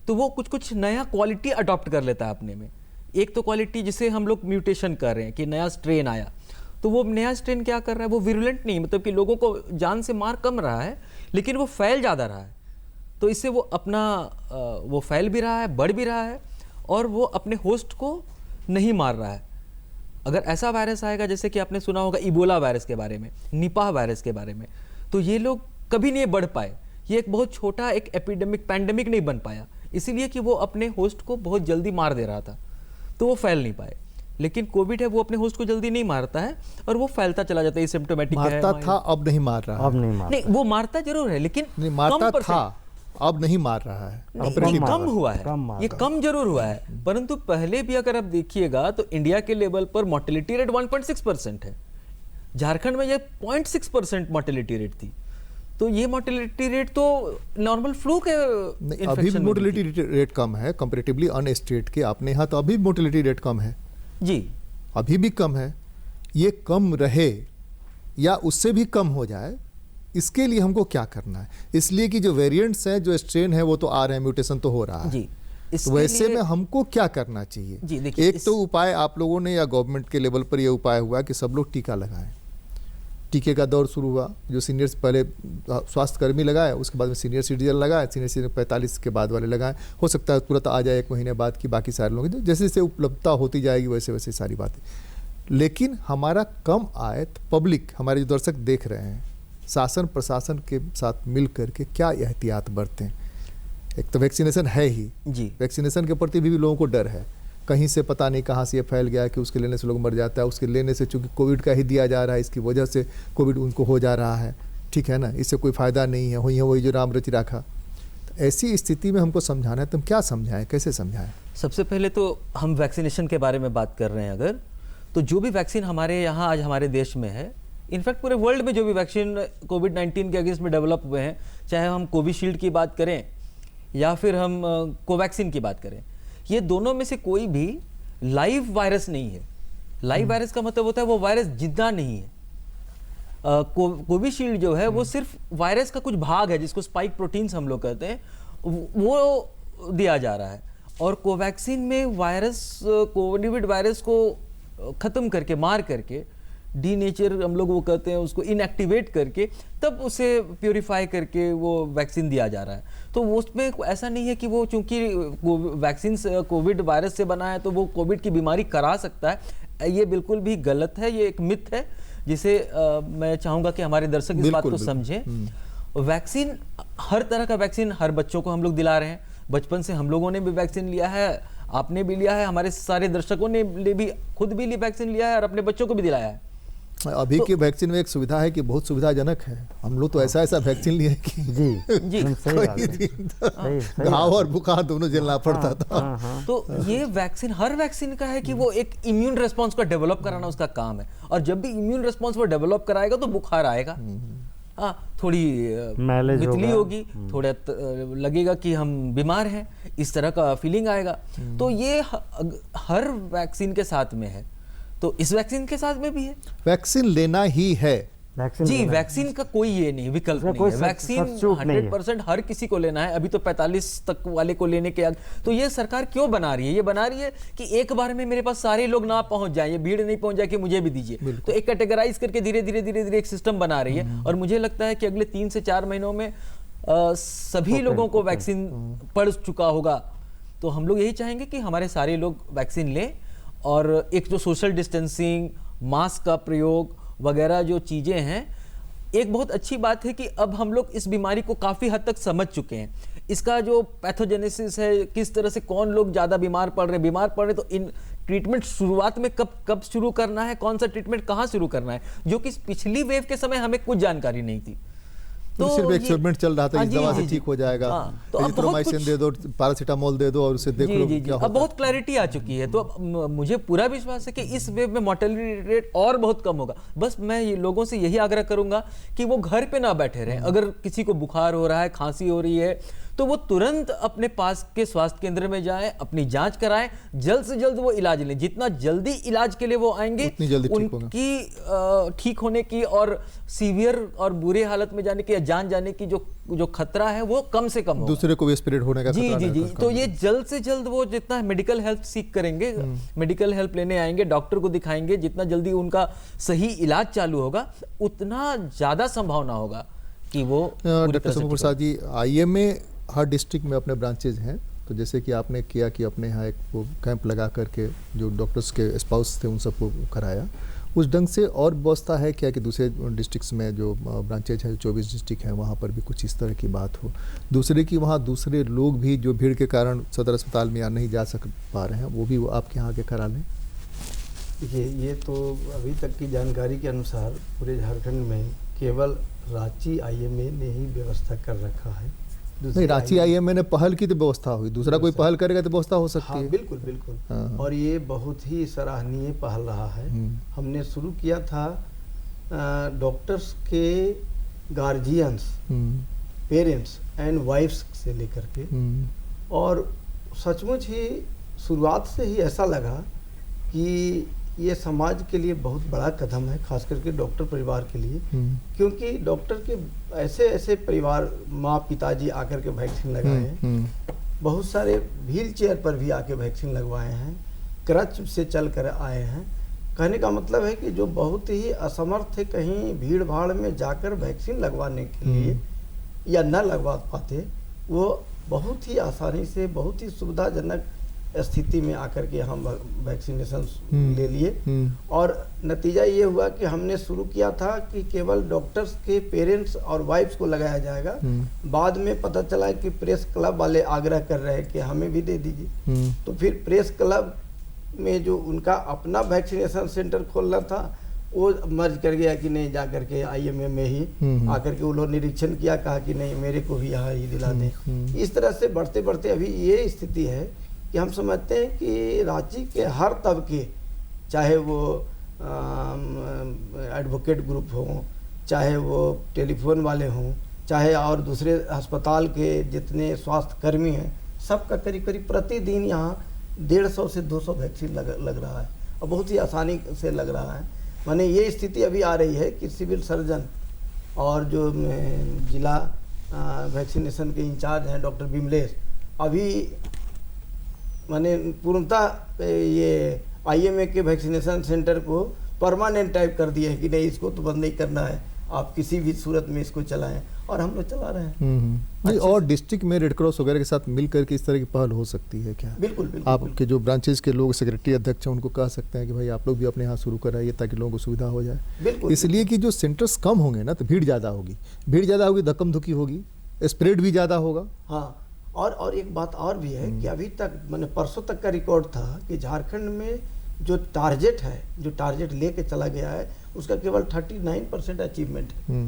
तो वो कुछ कुछ नया क्वालिटी अडॉप्ट कर लेता है अपने में। एक तो क्वालिटी जिसे हम लोग म्यूटेशन कर रहे हैं कि नया स्ट्रेन आया, तो वो नया स्ट्रेन क्या कर रहा है, वो विरुलेंट नहीं, मतलब कि लोगों को जान से मार कम रहा है, लेकिन वो फैल ज़्यादा रहा है। तो इससे वो अपना वो फैल भी रहा है, बढ़ भी रहा है और वो अपने होस्ट को नहीं मार रहा है। अगर ऐसा वायरस आएगा, जैसे कि आपने सुना होगा इबोला वायरस के बारे में, निपाह वायरस के बारे में, तो ये लोग कभी नहीं बढ़ पाए। ये एक बहुत छोटा एक एपिडेमिक पैंडेमिक नहीं बन पाया, इसीलिए कि वो अपने होस्ट को बहुत जल्दी मार दे रहा था, तो वो फैल नहीं पाए। लेकिन कोविड है वो अपने होस्ट को जल्दी नहीं मारता है और वो फैलता चला जाता है, सिम्टोमेटिक है। मारता था, अब नहीं मार रहा है। अब नहीं मार, नहीं, वो मारता जरूर है लेकिन नहीं, मारता कम था, अब नहीं मार रहा है। नहीं, कम हुआ है, कम मार ये कम जरूर हुआ है, परंतु पहले भी अगर आप देखिएगा तो इंडिया के लेवल पर मोर्टेलिटी रेट 1.6% है। झारखंड में ये 0.6% मोर्टेलिटी रेट थी। तो ये मोर्टेलिटी रेट तो नॉर्मल फ्लू के नहीं, अभी भी मोर्टेलिटी रेट कम है कंपैरेटिवली अन स्टेट के। अपने यहाँ तो अभी मोर्टेलिटी रेट कम है जी, अभी भी कम है। ये कम रहे या उससे भी कम हो जाए, इसके लिए हमको क्या करना है? इसलिए कि जो वेरिएंट्स हैं, जो स्ट्रेन है, वो तो आ रहे हैं, म्यूटेशन तो हो रहा है जी। तो वैसे में हमको क्या करना चाहिए? जी, देखिए, एक तो उपाय आप लोगों ने या गवर्नमेंट के लेवल पर ये उपाय हुआ कि सब लोग टीका लगाएं। टीके का दौर शुरू हुआ, जो सीनियर्स पहले स्वास्थ्य कर्मी लगाए, उसके बाद में सीनियर सिटीजन लगाए, सीनियर सिटीजन 45 के बाद वाले लगाए। हो सकता है तुरंत आ जाए 1 महीने बाद की बाकी सारे लोग, जैसे जैसे उपलब्धता होती जाएगी वैसे वैसे सारी बातें। लेकिन हमारा कम आए तो पब्लिक, हमारे जो दर्शक देख रहे हैं, शासन प्रशासन के साथ मिल करके क्या एहतियात बरतें? एक तो वैक्सीनेशन है ही जी, वैक्सीनेशन के प्रति भी लोगों को डर है, कहीं से पता नहीं कहाँ से ये फैल गया कि उसके लेने से लोग मर जाता है, उसके लेने से चूंकि कोविड का ही दिया जा रहा है, इसकी वजह से कोविड उनको हो जा रहा है, ठीक है ना, इससे कोई फ़ायदा नहीं है, हुई है वही जो राम रचि राखा। तो ऐसी स्थिति में हमको समझाना है, तुम क्या समझाएं, कैसे समझाएं? सबसे पहले तो हम वैक्सीनेशन के बारे में बात कर रहे हैं अगर, तो जो भी वैक्सीन हमारे यहाँ आज हमारे देश में है, इनफैक्ट पूरे वर्ल्ड में जो भी वैक्सीन कोविड-19 के अगेंस्ट में डेवलप हुए हैं, चाहे हम कोविशील्ड की बात करें या फिर हम कोवैक्सीन की बात करें, ये दोनों में से कोई भी लाइव वायरस नहीं है। लाइव वायरस का मतलब होता है वो वायरस जिंदा नहीं है। कोविशील्ड जो है वो सिर्फ वायरस का कुछ भाग है, जिसको स्पाइक प्रोटीन्स हम लोग कहते हैं, वो दिया जा रहा है। और कोवैक्सीन में वायरस, कोविड वायरस को ख़त्म करके, मार करके, डीनेचर हम लोग वो कहते हैं, उसको इनएक्टिवेट करके तब उसे प्योरीफाई करके वो वैक्सीन दिया जा रहा है। तो वो उसमें ऐसा नहीं है कि वो चूंकि वैक्सीन कोविड वायरस से बना है तो वो कोविड की बीमारी करा सकता है। ये बिल्कुल भी गलत है, ये एक मिथ है जिसे मैं चाहूँगा कि हमारे दर्शक इस बात को समझें। वैक्सीन, हर तरह का वैक्सीन हर बच्चों को हम लोग दिला रहे हैं। बचपन से हम लोगों ने भी वैक्सीन लिया है, आपने भी लिया है, हमारे सारे दर्शकों ने भी खुद भी वैक्सीन लिया है और अपने बच्चों को भी दिलाया है। अभी के वैक्सीन में एक सुविधा है कि बहुत सुविधाजनक है। हम लोग तो ऐसा वैक्सीन लिए कि जी सही बात है। घाव और बुखार दोनों झेलना पड़ता था। तो ये वैक्सीन, हर वैक्सीन का है कि वो एक इम्यून रिस्पॉन्स को डेवलप कराना उसका काम है, और जब भी इम्यून रिस्पॉन्स वो डेवलप कराएगा तो बुखार आएगा, थोड़ी मितली होगी, थोड़ा लगेगा कि हम बीमार हैं, इस तरह का फीलिंग आएगा। तो ये हर वैक्सीन के साथ में है, तो इस वैक्सीन के साथ में भी है। वैक्सीन लेना ही है जी, वैक्सीन का कोई ये नहीं, विकल्प नहीं है। वैक्सीन 100% हर किसी को लेना है। अभी तो 45 तक वाले को लेने के बाद, तो ये सरकार क्यों बना रही है? ये बना रही है कि एक बार में मेरे पास सारे लोग ना पहुंच जाए, ये भीड़ नहीं पहुंच जाए कि मुझे भी दीजिए। तो एक कैटेगराइज करके धीरे धीरे एक सिस्टम बना रही है, और मुझे लगता है कि अगले 3 से 4 महीनों में सभी लोगों को वैक्सीन पड़ चुका होगा। तो हम लोग यही चाहेंगे कि हमारे सारे लोग वैक्सीन लें, और एक जो सोशल डिस्टेंसिंग, मास्क का प्रयोग वगैरह जो चीज़ें हैं, एक बहुत अच्छी बात है कि अब हम लोग इस बीमारी को काफ़ी हद तक समझ चुके हैं। इसका जो पैथोजेनेसिस है, किस तरह से कौन लोग ज़्यादा बीमार पड़ रहे, तो इन ट्रीटमेंट शुरुआत में कब शुरू करना है, कौन सा ट्रीटमेंट कहाँ शुरू करना है, जो कि पिछली वेव के समय हमें कुछ जानकारी नहीं थी। तो सिर्फ एक्सपेरिमेंट चल रहा था, इस दवा से ठीक हो जाएगा, तो अब बहुत कुछ दे दो, पैरासीटामोल दे दो और उसे देख लो क्या होता है। अब बहुत क्लैरिटी आ चुकी है, तो अब मुझे पूरा विश्वास है कि इस वेव में मोर्टेलिटी रेट और बहुत कम होगा। बस मैं ये लोगों से यही आग्रह करूंगा कि वो घर पे ना बैठे रहें। अगर किसी को बुखार हो रहा है, खांसी हो रही है, तो वो तुरंत अपने पास के स्वास्थ्य केंद्र में जाएं, अपनी जांच कराएं, जल्द से जल्द वो इलाज लें। जितना जल्दी इलाज के लिए वो आएंगे, उतनी जल्दी उनकी ठीक होने की और सीवियर और बुरे हालत में जाने की या जान जाने की जो खतरा है वो कम से कम होगा। दूसरे को भी स्प्रेड होने का जी जी जी। तो ये जल्द से जल्द वो जितना मेडिकल हेल्प सीख करेंगे, मेडिकल हेल्प लेने आएंगे, डॉक्टर को दिखाएंगे, जितना जल्दी उनका सही इलाज चालू होगा उतना ज्यादा संभावना होगा कि वो। डॉक्टर सोमू प्रसाद जी, IMA हर डिस्ट्रिक्ट में अपने ब्रांचेज हैं, तो जैसे कि आपने किया कि अपने यहाँ एक वो कैंप लगा करके जो डॉक्टर्स के स्पाउस थे उन सबको कराया, उस ढंग से और व्यवस्था है क्या कि दूसरे डिस्ट्रिक्ट्स में जो ब्रांचेज हैं, 24 डिस्ट्रिक्ट हैं, वहाँ पर भी कुछ इस तरह की बात हो? दूसरे कि वहाँ दूसरे लोग भी जो भीड़ के कारण सदर अस्पताल में या नहीं जा पा रहे हैं, वो भी आपके यहाँ आके करा लें? देखिए, ये तो अभी तक की जानकारी के अनुसार पूरे झारखंड में केवल रांची IMA ने ही व्यवस्था कर रखा है। नहीं, रांची IMA ने पहल की तो व्यवस्था हुई, दूसरा कोई पहल करेगा तो व्यवस्था हो सकती है। बिल्कुल बिल्कुल। हाँ। और ये बहुत ही सराहनीय पहल रहा है। हमने शुरू किया था डॉक्टर्स के गार्जियंस, पेरेंट्स एंड वाइफ्स से लेकर के, और सचमुच ही शुरुआत से ही ऐसा लगा कि ये समाज के लिए बहुत बड़ा कदम है, खास करके डॉक्टर परिवार के लिए, क्योंकि डॉक्टर के ऐसे ऐसे परिवार, माँ पिताजी आकर के वैक्सीन लगाए हैं, बहुत सारे व्हील चेयर पर भी आके वैक्सीन लगवाए हैं, क्रच से चल कर आए हैं। कहने का मतलब है कि जो बहुत ही असमर्थ थे कहीं भीड़ भाड़ में जाकर वैक्सीन लगवाने के लिए या न लगवा पाते, वो बहुत ही आसानी से, बहुत ही सुविधाजनक स्थिति में आकर के हम वैक्सीनेशन ले लिए। और नतीजा ये हुआ कि हमने शुरू किया था कि केवल डॉक्टर्स के पेरेंट्स और वाइफ्स को लगाया जाएगा। बाद में पता चला कि प्रेस क्लब वाले आग्रह कर रहे हैं कि हमें भी दे दीजिए, तो फिर प्रेस क्लब में जो उनका अपना वैक्सीनेशन सेंटर खोलना था वो मर्ज कर गया कि नहीं, जा करके IMA में ही आकर के उन्होंने निरीक्षण किया, कहा कि नहीं मेरे को भी यहाँ ही दिला दें। इस तरह से बढ़ते बढ़ते अभी ये स्थिति है कि हम समझते हैं कि रांची के हर तबके, चाहे वो एडवोकेट ग्रुप हो, चाहे वो टेलीफोन वाले हों, चाहे और दूसरे अस्पताल के जितने स्वास्थ्य कर्मी हैं, सबका करीब करीब प्रतिदिन यहाँ 150 से 200 वैक्सीन लग रहा है, और बहुत ही आसानी से लग रहा है। माने ये स्थिति अभी आ रही है कि सिविल सर्जन और जो जिला वैक्सीनेशन के इंचार्ज हैं डॉक्टर विमलेश, अभी माने पूर्णतः ये IMA के वैक्सीनेशन सेंटर को परमानेंट टाइप कर दिया है कि नहीं, इसको तो बंद नहीं करना है, आप किसी भी सूरत में इसको चलाएं, और हम लोग चला रहे हैं। नहीं, और डिस्ट्रिक्ट में रेड क्रॉस वगैरह के साथ मिल करके इस तरह की पहल हो सकती है क्या? बिल्कुल बिल्कुल। आपके जो ब्रांचेज के लोग, सेक्रेटरी अध्यक्ष हैं, उनको कह सकते हैं कि भाई आप लोग भी अपने यहाँ शुरू कराइए ताकि लोगों को सुविधा हो जाए। बिल्कुल। इसलिए कि जो सेंटर्स कम होंगे ना तो भीड़ ज़्यादा होगी, धक्कम धुक्की होगी, स्प्रेड भी ज़्यादा होगा। हाँ, और एक बात और भी है कि अभी तक मैंने परसों तक का रिकॉर्ड था कि झारखंड में जो टारगेट है, जो टारगेट लेके चला गया है, उसका केवल 39% अचीवमेंट है।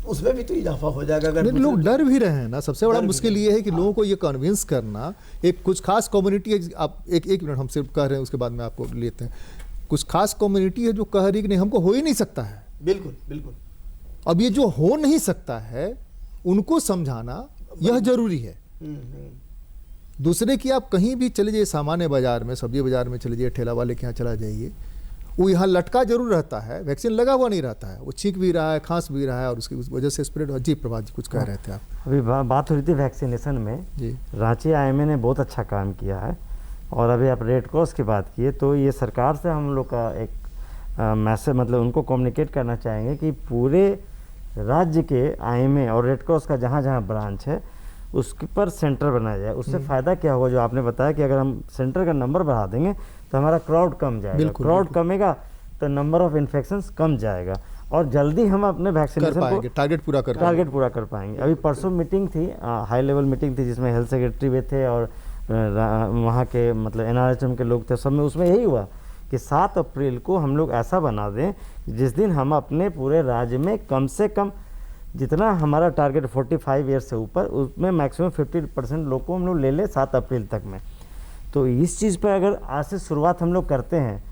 उसमें भी तो इजाफा हो जाएगा अगर लोग डर भी रहे हैं ना। सबसे बड़ा मुश्किल ये है कि लोगों को ये कन्विंस करना, एक कुछ खास कम्युनिटी, आप एक मिनट हमसे कह रहे हैं, उसके बाद में आपको लेते हैं। कुछ खास कम्युनिटी है जो कह रही कि नहीं हमको हो ही नहीं सकता है। बिल्कुल बिल्कुल। अब ये जो हो नहीं सकता है उनको समझाना यह जरूरी है। दूसरे की आप कहीं भी चले जाइए, सामान्य बाजार में, सब्जी बाजार में चले जाइए, ठेला वाले के यहाँ चला जाइए, वो यहाँ लटका जरूर रहता है, वैक्सीन लगा हुआ नहीं रहता है, वो छींक भी रहा है, खांस भी रहा है, और उसकी वजह से स्प्रेड हो। जी प्रभात जी, कुछ कह रहे थे आप? अभी बात हो रही थी वैक्सीनेशन में जी। रांची IMA ने बहुत अच्छा काम किया है, और अभी आप रेड क्रॉस की बात किए तो ये सरकार से हम लोग का एक मैसेज, मतलब उनको कम्युनिकेट करना चाहेंगे कि पूरे राज्य के IMA और रेड क्रॉस का जहाँ जहाँ ब्रांच है उसके पर सेंटर बनाया जाए। उससे फ़ायदा क्या होगा, जो आपने बताया कि अगर हम सेंटर का नंबर बढ़ा देंगे तो हमारा क्राउड कम जाएगा, क्राउड कमेगा तो नंबर ऑफ इन्फेक्शंस कम जाएगा, और जल्दी हम अपने वैक्सीनेशन को टारगेट पूरा कर पाएंगे। अभी परसों मीटिंग थी, हाई लेवल मीटिंग थी, जिसमें हेल्थ सेक्रेटरी भी थे और वहाँ के मतलब NRHM के लोग थे। सब में उसमें यही हुआ कि 7 अप्रैल को हम लोग ऐसा बना दें जिस दिन हम अपने पूरे राज्य में कम से कम जितना हमारा टारगेट 45 ईयर से ऊपर, उसमें मैक्सिमम 50% लोग को हम लोग ले लें 7 अप्रैल तक में। तो इस चीज़ पर अगर आज से शुरुआत हम लोग करते हैं,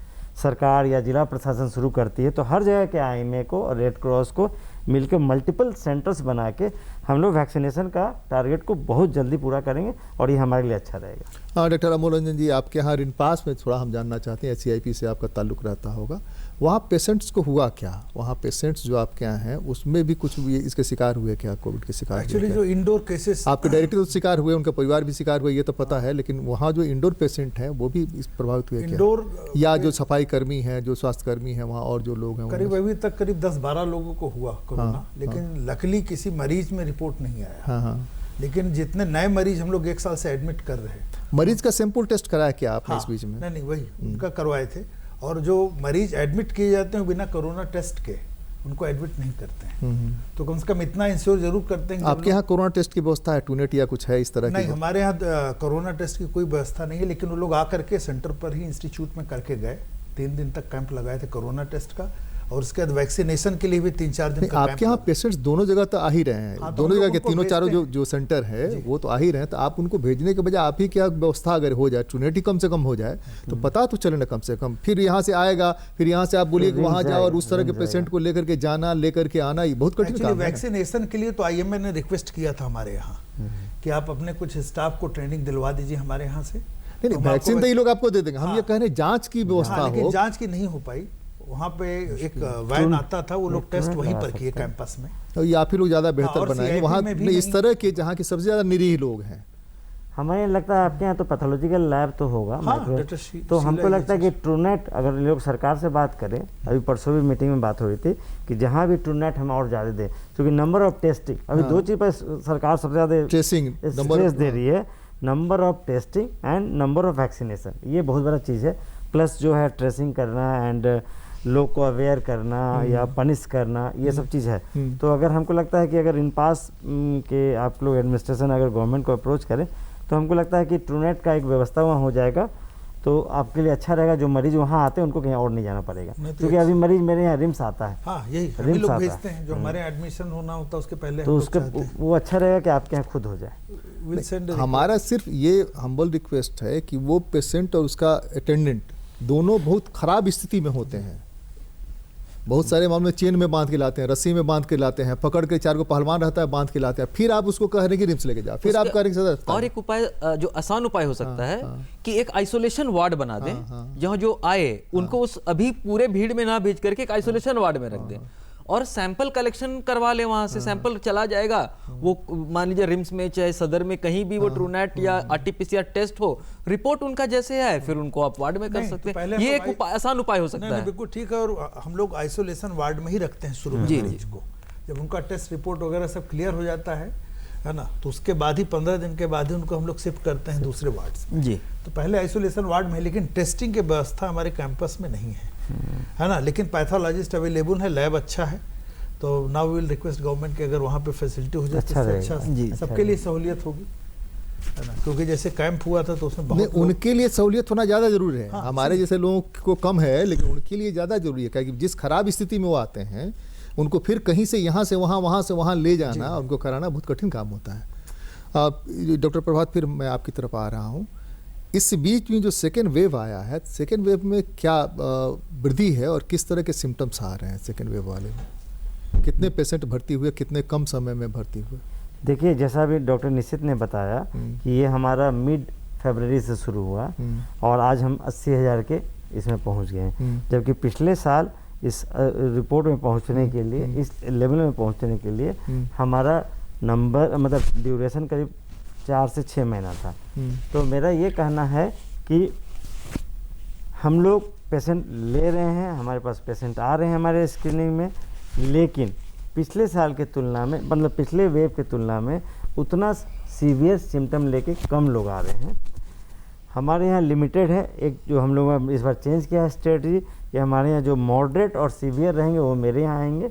सरकार या जिला प्रशासन शुरू करती है, तो हर जगह के आईएमए को और रेड क्रॉस को मिलकर मल्टीपल सेंटर्स बना के हम लोग वैक्सीनेशन का टारगेट को बहुत जल्दी पूरा करेंगे और ये हमारे लिए अच्छा रहेगा। हाँ डॉक्टर अमोल रंजन जी, आपके यहाँ रिनपास में थोड़ा हम जानना चाहते हैं, SCIP से आपका ताल्लुक रहता होगा, वहाँ पेशेंट्स को हुआ क्या? वहाँ पेशेंट्स जो आपके यहाँ हैं उसमें भी कुछ ये इसके शिकार हुए क्या, कोविड के शिकार? एक्चुअली जो इंडोर केसेस, आपके डायरेक्टली तो शिकार हुए, उनका परिवार भी शिकार हुए, ये तो पता है, लेकिन वहाँ जो इंडोर पेशेंट हैं वो भी इस प्रभावित हुए क्या? इंडोर या जो सफाई कर्मी हैं, जो स्वास्थ्य कर्मी हैं वहाँ, और जो लोग हैं करीब अभी तक करीब 10-12 लोगों को हुआ कोरोना, लेकिन लकीली किसी मरीज में रिपोर्ट नहीं आया। हाँ हाँ। लेकिन जितने नए मरीज हम लोग 1 साल से एडमिट कर रहे हैं, मरीज का सैंपल टेस्ट कराया क्या आपने इस बीच में? नहीं वही उनका करवाए थे। और जो मरीज एडमिट किए जाते हैं बिना कोरोना टेस्ट के, उनको एडमिट नहीं करते हैं। तो कम से कम इतना इंश्योर जरूर करते हैं। आपके यहाँ कोरोना टेस्ट की व्यवस्था है, टूनेट या कुछ है इस तरह की? नहीं, हमारे यहाँ कोरोना टेस्ट की कोई व्यवस्था नहीं है, लेकिन वो लोग आकर के सेंटर पर ही इंस्टीट्यूट में करके गए। 3 दिन तक कैंप लगाए थे कोरोना टेस्ट का, और उसके बाद वैक्सीनेशन के लिए भी 3-4 दिन का। आपके यहाँ पेशेंट्स दोनों जगह तो आ ही रहे हैं। हाँ, दोनों जगह के तीनों चारों भेजते जो सेंटर है वो तो आ ही रहे हैं, तो आप उनको भेजने के बजाय आप ही क्या व्यवस्था अगर हो जाए, टूनेट ही कम से कम हो जाए तो पता तो चले ना कम से कम। फिर यहाँ से आएगा, फिर यहाँ से आप बोलिए कि वहाँ जाओ, और उस तरह के पेशेंट को लेकर के जाना, लेकर के आना, ये बहुत कठिन काम है। वैक्सीनेशन के लिए तो IMA ने रिक्वेस्ट किया था हमारे यहाँ कि आप अपने कुछ स्टाफ को ट्रेनिंग दिलवा दीजिए हमारे यहाँ से। नहीं, वैक्सीन तो ये लोग आपको दे देंगे, हम ये कह रहे हैं जांच की व्यवस्था हो। लेकिन जांच की नहीं हो पाई। वहाँ पे एक वैन आता था, वो लोग टेस्ट वहीं पर किए कैंपस में। तो ये आप ही लोग ज़्यादा बेहतर और बनाएंगे CIP वहाँ में भी इस तरह के जहाँ के सबसे ज़्यादा निरीह लोग हैं। हमें ये लगता है आपके यहाँ तो पैथोलॉजिकल लैब तो होगा, तो हमको लगता है कि ट्रूनेट, अगर लोग सरकार से बात करें, अभी परसों भी मीटिंग में बात हो रही थी कि जहाँ भी ट्रूनेट हम और ज़्यादा दें, क्योंकि नंबर ऑफ टेस्टिंग, अभी 2 चीज़ पर सरकार सबसे ज़्यादा ट्रेसिंग स्ट्रेस दे रही है, number of testing and number of vaccination. ये बहुत बड़ा चीज़ है, प्लस जो है ट्रेसिंग करना एंड लोग को अवेयर करना या पनिश करना, ये सब चीज़ है। तो अगर हमको लगता है कि अगर इनपास के आप लोग एडमिनिस्ट्रेशन अगर गवर्नमेंट को अप्रोच करें, तो हमको लगता है कि ट्रूनेट का एक व्यवस्था वहाँ हो जाएगा, तो आपके लिए अच्छा रहेगा। जो मरीज वहाँ आते हैं उनको कहीं और नहीं जाना पड़ेगा, क्योंकि अभी मरीज मेरे यहाँ रिम्स आता है। हाँ, यही हम लोग भेजते हैं, जो हमारे एडमिशन होना होता है उसके पहले, तो उसके वो अच्छा रहेगा कि आपके यहाँ खुद हो जाए। हमारा सिर्फ ये हम्बल रिक्वेस्ट है कि वो पेशेंट और उसका अटेंडेंट दोनों बहुत खराब स्थिति में होते हैं। बहुत सारे मामले में चेन में बांध के लाते हैं, रस्सी में बांध के लाते हैं, पकड़ के 4 को पहलवान रहता है बांध के लाते हैं, फिर आप उसको कह रहे हैं कि रिम्स लेके जा, फिर आप कह रहे हैं कि और एक उपाय जो आसान उपाय हो सकता है कि एक आइसोलेशन वार्ड बना दें, जहाँ जो आए उनको उस अभी पूरे भीड़ में ना भेज करके एक आइसोलेशन वार्ड में रख दें, और सैंपल कलेक्शन करवा ले, वहां से सैंपल चला जाएगा। वो मान लीजिए रिम्स में चाहे सदर में कहीं भी वो ट्रूनेट या RT-PCR टेस्ट हो, रिपोर्ट उनका जैसे है, फिर उनको आप वार्ड में कर सकते हैं। ये एक आसान उपाय हो सकता है। बिल्कुल ठीक है, और हम लोग आइसोलेशन वार्ड में ही रखते हैं शुरू में मरीज को। जब उनका टेस्ट रिपोर्ट वगैरह सब क्लियर हो जाता है ना, तो उसके बाद ही 15 दिन के बाद ही उनको हम लोग शिफ्ट करते हैं दूसरे वार्ड्स में। जी, तो पहले आइसोलेशन वार्ड में, लेकिन टेस्टिंग की व्यवस्था हमारे कैंपस में नहीं है ना। लेकिन पैथोलॉजिस्ट अवेलेबल है, लैब अच्छा है, तो now we will request government के अगर वहाँ पे फैसिलिटी हो जाए तो अच्छा सबके लिए सहूलियत होगी, है ना। क्योंकि जैसे कैंप हुआ था तो उसमें बहुत उनके लिए सहूलियत होना ज़्यादा जरूरी है। हमारे जैसे लोगों को कम है, लेकिन उनके लिए ज़्यादा जरूरी है, क्योंकि जिस खराब स्थिति में वो आते हैं उनको फिर कहीं से यहाँ से वहाँ, वहाँ से वहाँ ले जाना, उनको कराना बहुत कठिन काम होता है। डॉक्टर प्रभात, फिर मैं आपकी तरफ आ रहा हूँ। इस बीच में जो सेकेंड वेव आया है, सेकेंड वेव में क्या वृद्धि है और किस तरह के सिम्टम्स आ रहे हैं सेकेंड वेव वाले में? कितने पेशेंट भर्ती हुए, कितने कम समय में भर्ती हुए? देखिए, जैसा अभी डॉक्टर निश्चित ने बताया कि ये हमारा मिड फरवरी से शुरू हुआ और आज हम 80,000 के इसमें पहुंच गए हैं, जबकि पिछले साल इस रिपोर्ट में पहुंचने के लिए, इस लेवल में पहुंचने के लिए हमारा नंबर, मतलब ड्यूरेशन करीब 4 से 6 महीना था। तो मेरा ये कहना है कि हम लोग पेशेंट ले रहे हैं, हमारे पास पेशेंट आ रहे हैं हमारे स्क्रीनिंग में, लेकिन पिछले साल के तुलना में, मतलब पिछले वेव के तुलना में उतना सीवियर सिम्टम लेके कम लोग आ रहे हैं। हमारे यहाँ लिमिटेड है, एक जो हम लोगों ने इस बार चेंज किया है स्ट्रेटजी कि हमारे यहाँ जो मॉडरेट और सीवियर रहेंगे वो मेरे यहाँ आएंगे,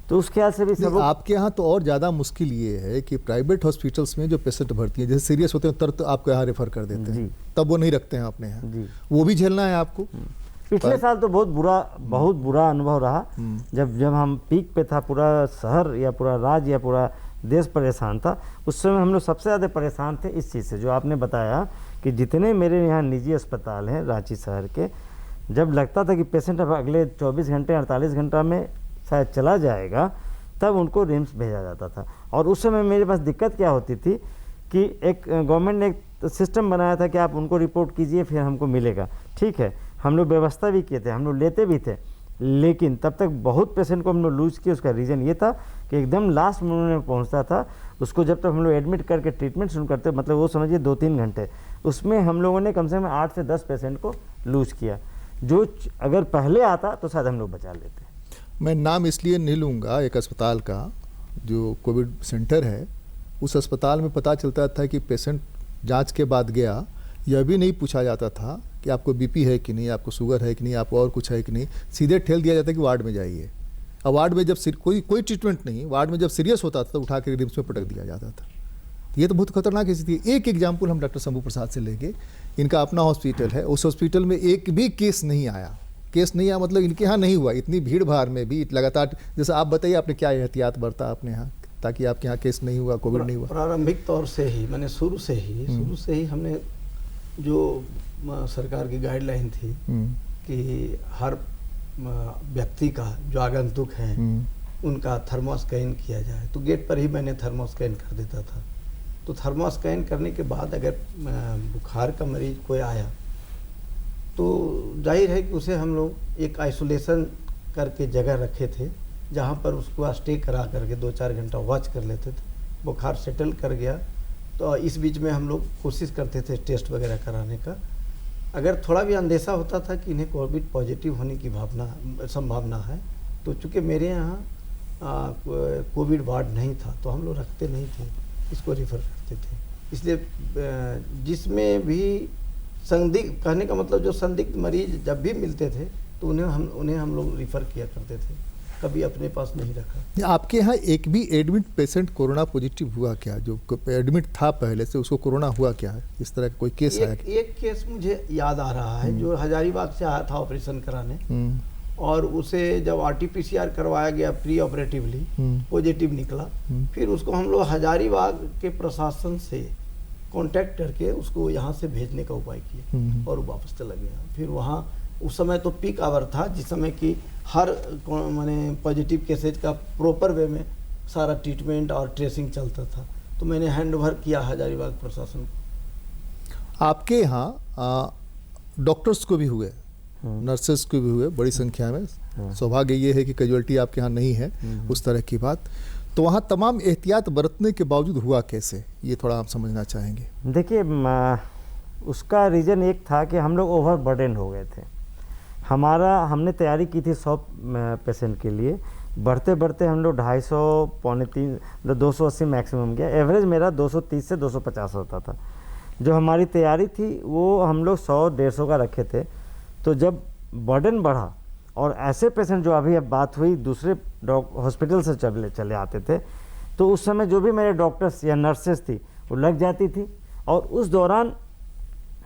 तो उस ख्याल से भी सब। आपके यहाँ तो और ज़्यादा मुश्किल ये है कि प्राइवेट हॉस्पिटल्स में जो पेशेंट भर्ती हैं, जैसे सीरियस होते हैं तब तो आपको यहाँ रेफर कर देते हैं, तब वो नहीं रखते हैं अपने यहाँ, वो भी झेलना है आपको। पिछले साल तो बहुत बुरा अनुभव रहा। जब हम पीक पे था, पूरा शहर या पूरा राज्य या पूरा देश परेशान था, उस समय हम लोग सबसे ज़्यादा परेशान थे इस चीज़ से, जो आपने बताया कि जितने मेरे यहाँ निजी अस्पताल हैं रांची शहर के, जब लगता था कि पेशेंट अब अगले 24 घंटे 48 घंटा में शायद चला जाएगा, तब उनको रिम्स भेजा जाता था। और उस समय मेरे पास दिक्कत क्या होती थी कि एक गवर्नमेंट ने एक सिस्टम बनाया था कि आप उनको रिपोर्ट कीजिए फिर हमको मिलेगा। ठीक है, हम लोग व्यवस्था भी किए थे, हम लोग लेते भी थे, लेकिन तब तक बहुत पेशेंट को हम लोग लूज किए। उसका रीज़न ये था कि एकदम लास्ट मिनट में पहुंचता था, उसको जब तक हम लोग एडमिट करके ट्रीटमेंट शुरू करते, मतलब वो समझिए 2-3 घंटे, उसमें हम लोगों ने कम से कम 8 से 10 पेशेंट को लूज किया, जो अगर पहले आता तो शायद हम लोग बचा लेते। मैं नाम इसलिए नहीं लूँगा एक अस्पताल का जो कोविड सेंटर है, उस अस्पताल में पता चलता था कि पेशेंट जांच के बाद गया, यह भी नहीं पूछा जाता था कि आपको बीपी है कि नहीं, आपको शुगर है कि नहीं, आपको और कुछ है कि नहीं, सीधे ठेल दिया जाता कि वार्ड में जाइए। अब वार्ड में जब कोई ट्रीटमेंट नहीं, वार्ड में जब सीरियस होता था तो उठा कर रिम्स में पटक दिया जाता था। ये तो बहुत खतरनाक स्थिति है। एक एग्जाम्पल हम डॉक्टर शंभू प्रसाद से लेंगे, इनका अपना हॉस्पिटल है, उस हॉस्पिटल में एक भी केस नहीं आया। मतलब इनके यहाँ नहीं हुआ, इतनी भीड़ भाड़ में भी लगातार। जैसे आप बताइए, आपने क्या एहतियात बरता अपने यहाँ ताकि आपके यहाँ केस नहीं हुआ, कोविड नहीं हुआ? प्रारंभिक तौर से ही, मैंने शुरू से ही हमने जो सरकार की गाइडलाइन थी कि हर व्यक्ति का जो आगंतुक हैं उनका थर्मोस्कैन किया जाए, तो गेट पर ही मैंने थर्मोस्कैन कर देता था। तो थर्मोस्कैन करने के बाद अगर बुखार का मरीज कोई आया तो जाहिर है कि उसे हम लोग एक आइसोलेशन करके जगह रखे थे, जहाँ पर उसको स्टे करा करके 2-4 घंटा वॉच कर लेते थे। बुखार सेटल कर गया तो इस बीच में हम लोग कोशिश करते थे टेस्ट वगैरह कराने का। अगर थोड़ा भी अंदेशा होता था कि इन्हें कोविड पॉजिटिव होने की संभावना है, तो चूँकि मेरे यहाँ कोविड वार्ड नहीं था तो हम लोग रखते नहीं थे, इसको रिफ़र करते थे। इसलिए जिसमें भी संदिग्ध, कहने का मतलब जो संदिग्ध मरीज जब भी मिलते थे तो उन्हें हम लोग रिफ़र किया करते थे, कभी अपने पास नहीं रखा। आपके यहाँ एक भी एडमिट पेशेंट कोरोना पॉजिटिव हुआ क्या? जो एडमिट था पहले से, उसको कोरोना हुआ क्या है? इस तरह का कोई केस आया? एक केस मुझे याद आ रहा है, जो हजारीबाग से आया था ऑपरेशन कराने, और उसे जब RT-PCR करवाया गया प्री ऑपरेटिवली, पॉजिटिव निकला। फिर उसको हम लोग हजारीबाग के प्रशासन से कांटेक्ट करके उसको यहाँ से भेजने का उपाय किए और वो वापस चला गया। फिर वहाँ उस समय तो पीक आवर था, जिस समय कि हर माने पॉजिटिव केसेज का प्रॉपर वे में सारा ट्रीटमेंट और ट्रेसिंग चलता था, तो मैंने हैंड ओवर किया हजारीबाग प्रशासन को। आपके यहाँ डॉक्टर्स को भी हुए, नर्सेस को भी हुए बड़ी संख्या में। सौभाग्य ये है कि कैजुअलिटी आपके यहाँ नहीं है उस तरह की बात। तो वहाँ तमाम एहतियात बरतने के बावजूद हुआ कैसे, ये थोड़ा आप समझना चाहेंगे? देखिए, उसका रीज़न एक था कि हम लोग ओवर बर्डन हो गए थे। हमने तैयारी की थी 100 पेशेंट के लिए, बढ़ते बढ़ते हम लोग 250, 250, 280 मैक्सिमम गया। एवरेज मेरा 230 से 250 होता था। जो हमारी तैयारी थी वो हम लोग 100-150 का रखे थे। तो जब बर्डन बढ़ा और ऐसे पेशेंट जो अभी अब बात हुई दूसरे हॉस्पिटल से चले आते थे, तो उस समय जो भी मेरे डॉक्टर्स या नर्सेस थी वो लग जाती थी, और उस दौरान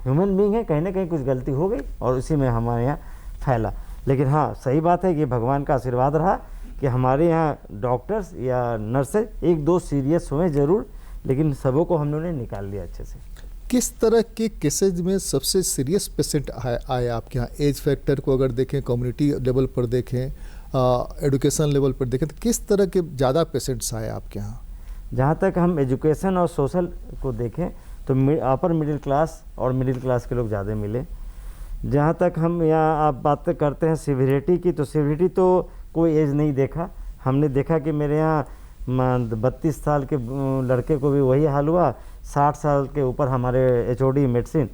ह्यूमन बीइंग है, कहीं ना कहीं कुछ गलती हो गई और उसी में हमारे यहाँ फैला। लेकिन हाँ, सही बात है कि भगवान का आशीर्वाद रहा कि हमारे यहाँ डॉक्टर्स या नर्सेज 1-2 सीरियस हुए ज़रूर, लेकिन सबों को हम लोगों ने निकाल लिया अच्छे से। किस तरह के केसेज में सबसे सीरियस पेशेंट आए आपके यहाँ? एज फैक्टर को अगर देखें, कम्युनिटी लेवल पर देखें, एजुकेशन लेवल पर देखें, तो किस तरह के ज़्यादा पेशेंट्स आए आपके यहाँ? जहाँ तक हम एजुकेशन और सोशल को देखें तो अपर मिडिल क्लास और मिडिल क्लास के लोग ज़्यादा मिले। जहाँ तक हम यहाँ आप बात करते हैं सिविरिटी की, तो सिविरिटी तो कोई एज नहीं देखा। हमने देखा कि मेरे यहाँ 32 साल के लड़के को भी वही हाल हुआ, 60 साल के ऊपर हमारे HOD मेडिसिन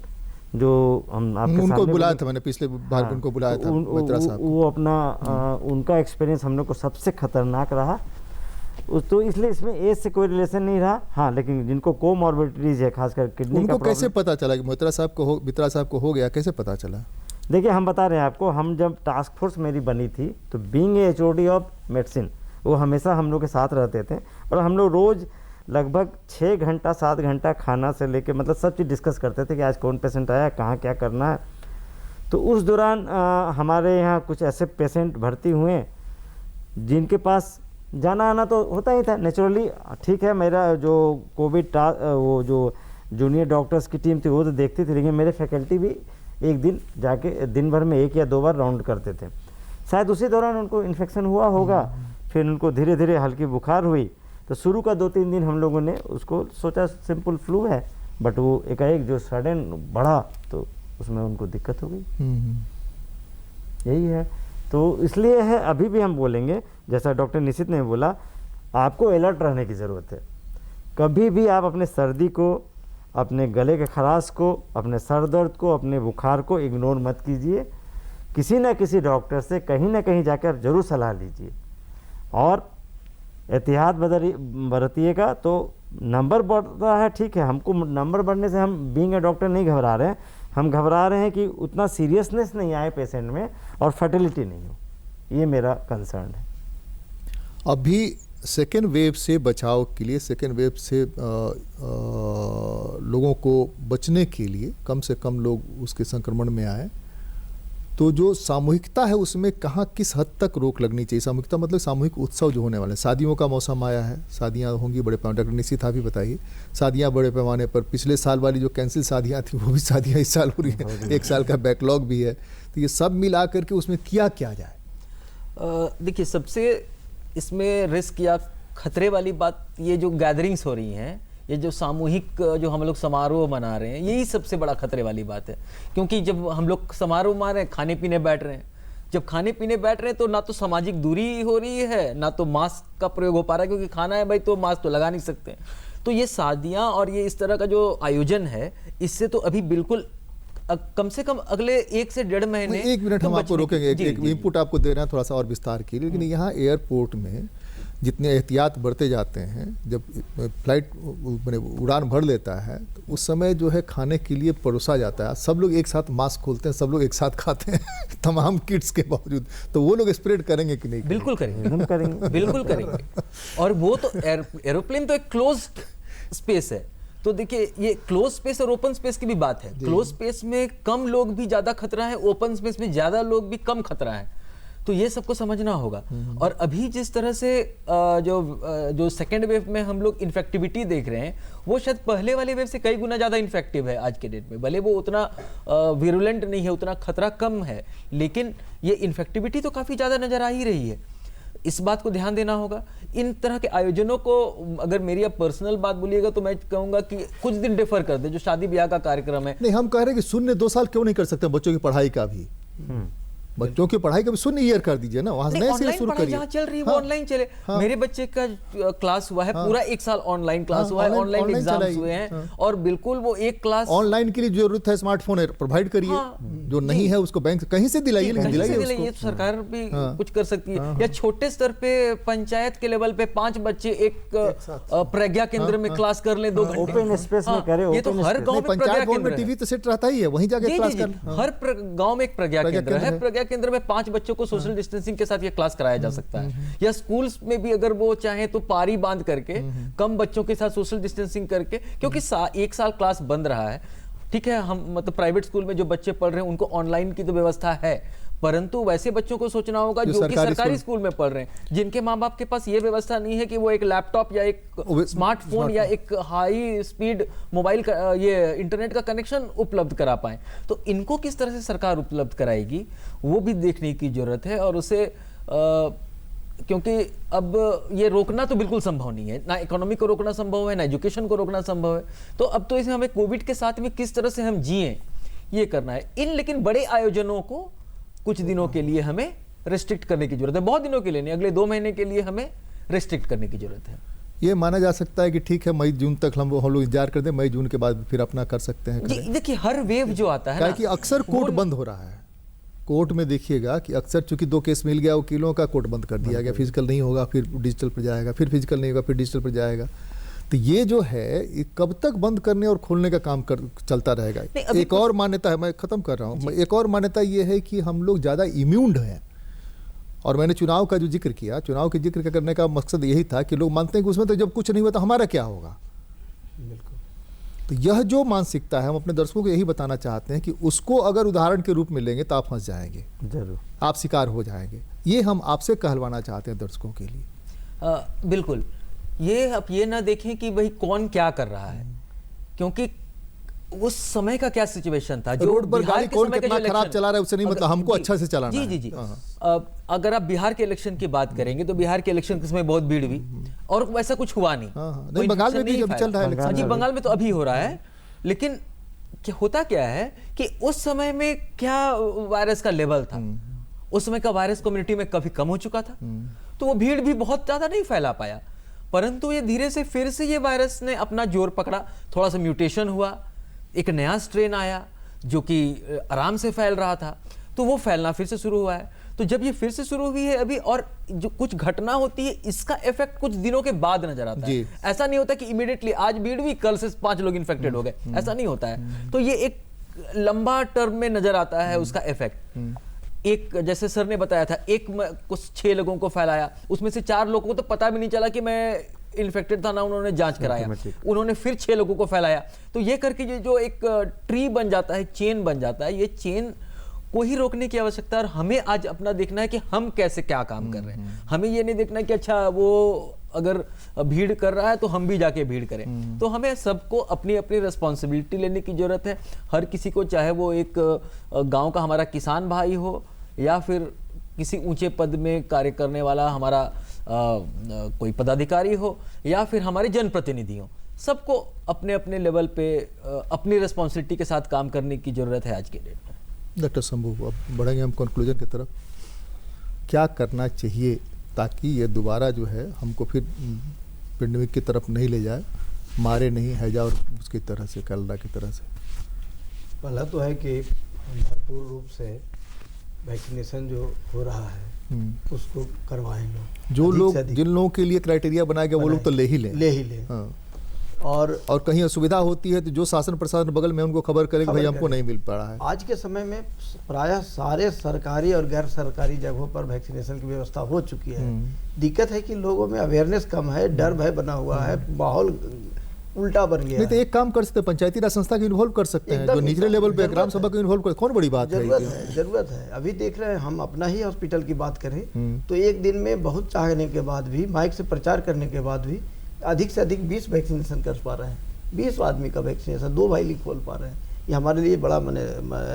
जो हम आपके उनको बुलाया था, मैंने पिछले बार भी उनको बुलाया था, मित्रा साहब। वो अपना उनका एक्सपीरियंस हम लोग को सबसे खतरनाक रहा। तो इसलिए इसमें एज से कोई रिलेशन नहीं रहा। हाँ, लेकिन जिनको कोमॉर्बिडिटीज है, खासकर किडनी का, उनको कैसे पता चला कि मित्रा साहब को हो गया, कैसे पता चला? देखिए, हम बता रहे हैं आपको, हम जब टास्क फोर्स मेरी बनी थी तो being a HOD of medicine, वो हमेशा हम लोग के साथ रहते थे, और हम लोग रोज़ लगभग 6 घंटा 7 घंटा खाना से लेके मतलब सब चीज़ डिस्कस करते थे कि आज कौन पेशेंट आया, कहाँ क्या करना है। तो उस दौरान हमारे यहाँ कुछ ऐसे पेशेंट भर्ती हुए जिनके पास जाना आना तो होता ही था नेचुरली। ठीक है, मेरा जो कोविड वो जो जूनियर डॉक्टर्स की टीम थी वो तो देखती थी, लेकिन मेरे फैकल्टी भी एक दिन जाके दिन भर में 1 या 2 बार राउंड करते थे। शायद उसी दौरान उनको इन्फेक्शन हुआ होगा, फिर उनको धीरे धीरे हल्की बुखार हुई। तो शुरू का 2-3 दिन हम लोगों ने उसको सोचा सिंपल फ्लू है, बट वो एकाएक जो सडन बढ़ा तो उसमें उनको दिक्कत हो गई। यही है, तो इसलिए है अभी भी हम बोलेंगे, जैसा डॉक्टर निशित ने बोला, आपको अलर्ट रहने की ज़रूरत है। कभी भी आप अपने सर्दी को, अपने गले के खराश को, अपने सर दर्द को, अपने बुखार को इग्नोर मत कीजिए। किसी न किसी डॉक्टर से कहीं ना कहीं जाकर ज़रूर सलाह लीजिए और एहतियात बरतिएगा। तो नंबर बढ़ रहा है, ठीक है, हमको नंबर बढ़ने से हम बीइंग ए डॉक्टर नहीं घबरा रहे हैं, हम घबरा रहे हैं कि उतना सीरियसनेस नहीं आए पेशेंट में और फर्टिलिटी नहीं हो। ये मेरा कंसर्न है। अभी सेकेंड वेव से बचाव के लिए, सेकेंड वेव से लोगों को बचने के लिए कम से कम लोग उसके संक्रमण में आए, तो जो सामूहिकता है उसमें कहाँ किस हद तक रोक लगनी चाहिए? सामूहिकता मतलब सामूहिक उत्सव जो होने वाले हैं, शादियों का मौसम आया है, शादियां होंगी बड़े पैमाने, डॉक्टर निशित आप भी बताइए, शादियां बड़े पैमाने पर, पिछले साल वाली जो कैंसिल शादियां थी वो भी शादियां इस साल हो रही हैं, 1 साल का बैकलॉग भी है, तो ये सब मिला करके उसमें किया जाए? देखिए, सबसे इसमें रिस्क या खतरे वाली बात, ये जो गैदरिंग्स हो रही हैं, ये जो सामूहिक जो हम लोग समारोह मना रहे हैं, यही सबसे बड़ा खतरे वाली बात है। क्योंकि जब हम लोग समारोह मना रहे हैं, खाने पीने बैठ रहे हैं, जब खाने पीने बैठ रहे हैं तो ना तो सामाजिक दूरी हो रही है, ना तो मास्क का प्रयोग हो पा रहा है, क्योंकि खाना है भाई तो मास्क तो लगा नहीं सकते। तो ये शादियाँ और ये इस तरह का जो आयोजन है, इससे तो अभी बिल्कुल कम से कम अगले 1 से 1.5 महीने। 1 मिनट हम आपको रोकेंगे, एक इनपुट आपको दे रहे हैं थोड़ा सा और विस्तार के लिए। लेकिन यहाँ एयरपोर्ट में जितने एहतियात बरते जाते हैं, जब फ्लाइट उड़ान भर लेता है तो उस समय जो है खाने के लिए परोसा जाता है, सब लोग एक साथ मास्क खोलते हैं, सब लोग एक साथ खाते हैं तमाम किट्स के बावजूद, तो वो लोग स्प्रेड करेंगे कि नहीं? बिल्कुल करेंगे, बिल्कुल करेंगे। और वो तो एरोप्लेन तो एक क्लोज्ड स्पेस है, तो देखिए ये क्लोज स्पेस और ओपन स्पेस की भी बात है। क्लोज स्पेस में कम लोग भी ज्यादा खतरा है, ओपन स्पेस में ज्यादा लोग भी कम खतरा है, तो ये सबको समझना होगा। और अभी जिस तरह से जो सेकेंड वेव में हम लोग इन्फेक्टिविटी देख रहे हैं, वो शायद पहले वाले वेव से कई गुना ज़्यादा इन्फेक्टिव है आज के डेट में। भले वो उतना विरुलेंट नहीं है, उतना खतरा कम है, लेकिन ये इन्फेक्टिविटी तो काफ़ी ज़्यादा नज़र आ ही रही है। इस बात को ध्यान देना होगा। इन तरह के आयोजनों को, अगर मेरी अब पर्सनल बात बोलिएगा तो मैं कहूँगा कि कुछ दिन डिफर कर दे। जो शादी ब्याह का कार्यक्रम है, नहीं, हम कह रहे हैं कि शून्य 2 साल क्यों नहीं कर सकते बच्चों की पढ़ाई का भी? बच्चों की पढ़ाई का भी शून्य ईयर कर दीजिए ना, वहां से नए सिरे शुरू करिए। जहाँ चल रही है वो ऑनलाइन चले। मेरे बच्चे का क्लास हुआ है, पूरा 1 साल ऑनलाइन क्लास हुआ है, ऑनलाइन एग्जाम्स हुए हैं, और बिल्कुल वो एक क्लास ऑनलाइन के लिए जरूरत है स्मार्टफोन प्रोवाइड करिए, जो नहीं है उसको बैंक कहीं से दिलाइए, लेकिन दिलाइए। तो सरकार भी कुछ कर सकती है। या छोटे स्तर पे पंचायत के लेवल पे 5 बच्चे एक प्रज्ञा केंद्र में क्लास कर ले 2 घंटे, ओपन स्पेस में करे। ये तो हर गांव में पंचायत भवन में टीवी तो सेट रहता ही है, वहीं जाके क्लास कर। हर गांव में एक प्रज्ञा केंद्र है, प्रज्ञा केंद्र में 5 बच्चों को सोशल डिस्टेंसिंग के साथ ये क्लास कराया जा सकता है। या स्कूल्स में भी अगर वो चाहे तो पारी बांध करके कम बच्चों के साथ सोशल डिस्टेंसिंग करके, क्योंकि 1 साल क्लास बंद रहा है, ठीक है, हम मतलब प्राइवेट स्कूल में जो बच्चे पढ़ रहे हैं उनको ऑनलाइन की तो व्यवस्था है, परंतु वैसे बच्चों को सोचना होगा जो कि सरकारी स्कूल में पढ़ रहे हैं, जिनके माँ बाप के पास ये व्यवस्था नहीं है कि वो एक लैपटॉप या एक स्मार्टफोन या एक हाई स्पीड मोबाइल का ये इंटरनेट का कनेक्शन उपलब्ध करा पाए। तो इनको किस तरह से सरकार उपलब्ध कराएगी वो भी देखने की जरूरत है। और उसे क्योंकि अब ये रोकना तो बिल्कुल संभव नहीं है, ना इकोनॉमी को रोकना संभव है, ना एजुकेशन को रोकना संभव है। तो अब तो इसे हमें कोविड के साथ में किस तरह से हम जिए ये करना है। लेकिन बड़े आयोजनों को कुछ दिनों के लिए हमें रेस्ट्रिक्ट करने की जरूरत है, बहुत दिनों के लिए नहीं, अगले 2 महीने के लिए हमें रेस्ट्रिक्ट करने की जरूरत है। ये माना जा सकता है कि ठीक है, मई जून तक हम लोग इंतजार करते हैं, मई जून के बाद फिर अपना कर सकते हैं। देखिए हर वेव जो आता है ना, कि अक्सर कोर्ट बंद हो रहा है। कोर्ट में देखिएगा कि अक्सर चूंकि 2 केस मिल गया, वकीलों का कोर्ट बंद कर दिया गया, फिजिकल नहीं होगा, फिर डिजिटल पर जाएगा, फिर फिजिकल नहीं होगा, फिर डिजिटल पर जाएगा। तो ये जो है ये कब तक बंद करने और खोलने का काम चलता रहेगा। एक और मान्यता है, मैं खत्म कर रहा हूँ, एक और मान्यता ये है कि हम लोग ज़्यादा इम्यून्ड हैं। और मैंने चुनाव का जो जिक्र किया, चुनाव के जिक्र करने का मकसद यही था कि लोग मानते हैं कि उसमें तो जब कुछ नहीं हुआ तो हमारा क्या होगा। तो यह जो मानसिकता है, हम अपने दर्शकों को यही बताना चाहते हैं कि उसको अगर उदाहरण के रूप में लेंगे तो आप फंस जाएंगे, जरूर आप शिकार हो जाएंगे। ये हम आपसे कहलवाना चाहते हैं दर्शकों के लिए। बिल्कुल, ये आप ये ना देखें कि भाई कौन क्या कर रहा है, क्योंकि उस समय का क्या सिचुएशन था, जो रोड पर बिहार गाड़ी के कौन समय का कितना जो खराब इलेक्शन- चला रहा है उससे नहीं मतलब, हमको अच्छा से चलाना जी है। जी जी हाँ। अगर आप बिहार के इलेक्शन की बात करेंगे तो बिहार के इलेक्शन के समय बहुत भीड़ हुई और वैसा कुछ हुआ नहीं। हाँ, हाँ। कोई नहीं, बंगाल में इन्फेक्शन भी नहीं अभी चल रहा है फैला। इलेक्शन। जी, बंगाल में तो अभी हो रहा है, लेकिन क्या होता क्या है कि उस समय में क्या वायरस का लेवल था, उस समय का वायरस कम्युनिटी में काफी कम हो चुका था, तो वो भीड़ भी बहुत ज्यादा नहीं फैला पाया। परंतु ये धीरे से फिर से ये वायरस ने अपना जोर पकड़ा, थोड़ा सा म्यूटेशन हुआ, एक नया स्ट्रेन आया जो कि आराम से फैल रहा था, तो वो फैलना फिर से शुरू हुआ है। तो जब ये फिर से शुरू हुई है अभी, और जो कुछ घटना होती है इसका इफेक्ट कुछ दिनों के बाद नजर आता है। ऐसा नहीं होता कि इमीडिएटली आज भीड़ हुई कल से 5 लोग इन्फेक्टेड हो गए, ऐसा नहीं होता है। तो ये एक लंबा टर्म में नजर आता है उसका इफेक्ट। एक जैसे सर ने बताया था, कुछ 6 लोगों को फैलाया, उसमें से 4 लोगों को तो पता भी नहीं चला कि मैं इन्फेक्टेड था, ना उन्होंने जांच कराया, उन्होंने फिर 6 लोगों को फैलाया। तो ये करके ये जो एक ट्री बन जाता है, चेन बन जाता है, ये चेन को ही रोकने की आवश्यकता है। और हमें आज अपना देखना है कि हम कैसे क्या काम कर रहे हैं। हमें ये नहीं देखना कि अच्छा वो अगर भीड़ कर रहा है तो हम भी जाके भीड़ करें। तो हमें सबको अपनी अपनी रिस्पॉन्सिबिलिटी लेने की जरूरत है। हर किसी को, चाहे वो एक गांव का हमारा किसान भाई हो या फिर किसी ऊंचे पद में कार्य करने वाला हमारा कोई पदाधिकारी हो या फिर हमारे जनप्रतिनिधि हो, सबको अपने अपने लेवल पे अपनी रिस्पॉन्सिबिलिटी के साथ काम करने की जरूरत है आज के डेट में। डॉक्टर शंभू, अब बढ़ेंगे हम कंक्लूजन की तरफ। क्या करना चाहिए ताकि ये दोबारा जो है हमको फिर पेंडेमिक की तरफ नहीं ले जाए, मारे नहीं हैजा और उसकी तरह से, कलरा की तरह से? पहला तो है कि भरपूर रूप से वैक्सीनेशन जो हो रहा है उसको करवाएं लोग। जो अधिक लोग, से अधिक जिन लोगों के लिए क्राइटेरिया बनाया गया वो लोग तो ले ही लें। हाँ। और कहीं असुविधा होती है तो जो शासन प्रशासन बगल में उनको खबर करे कि भाई हमको नहीं मिल पा रहा है। आज के समय में प्रायः सारे सरकारी और गैर सरकारी जगहों पर वैक्सीनेशन की व्यवस्था हो चुकी है। दिक्कत है कि लोगों में अवेयरनेस कम है, डर भय बना हुआ है, माहौल उल्टा बन गया। नहीं तो एक काम कर सकते हैं, पंचायती राज संस्था को इन्वॉल्व कर सकते हैं, जो निचले लेवल पे ग्राम सभा को इन्वॉल्व कर, कौन बड़ी बात है? जरूरत है। अभी देख रहे हैं, हम अपना ही हॉस्पिटल की बात करें तो एक दिन में बहुत चाहने के बाद भी, माइक से प्रचार करने के बाद भी अधिक से अधिक 20 वैक्सीनेशन कर पा रहे हैं। 20 आदमी का वैक्सीनेशन 2 फाइल खोल पा रहे हैं। ये हमारे लिए बड़ा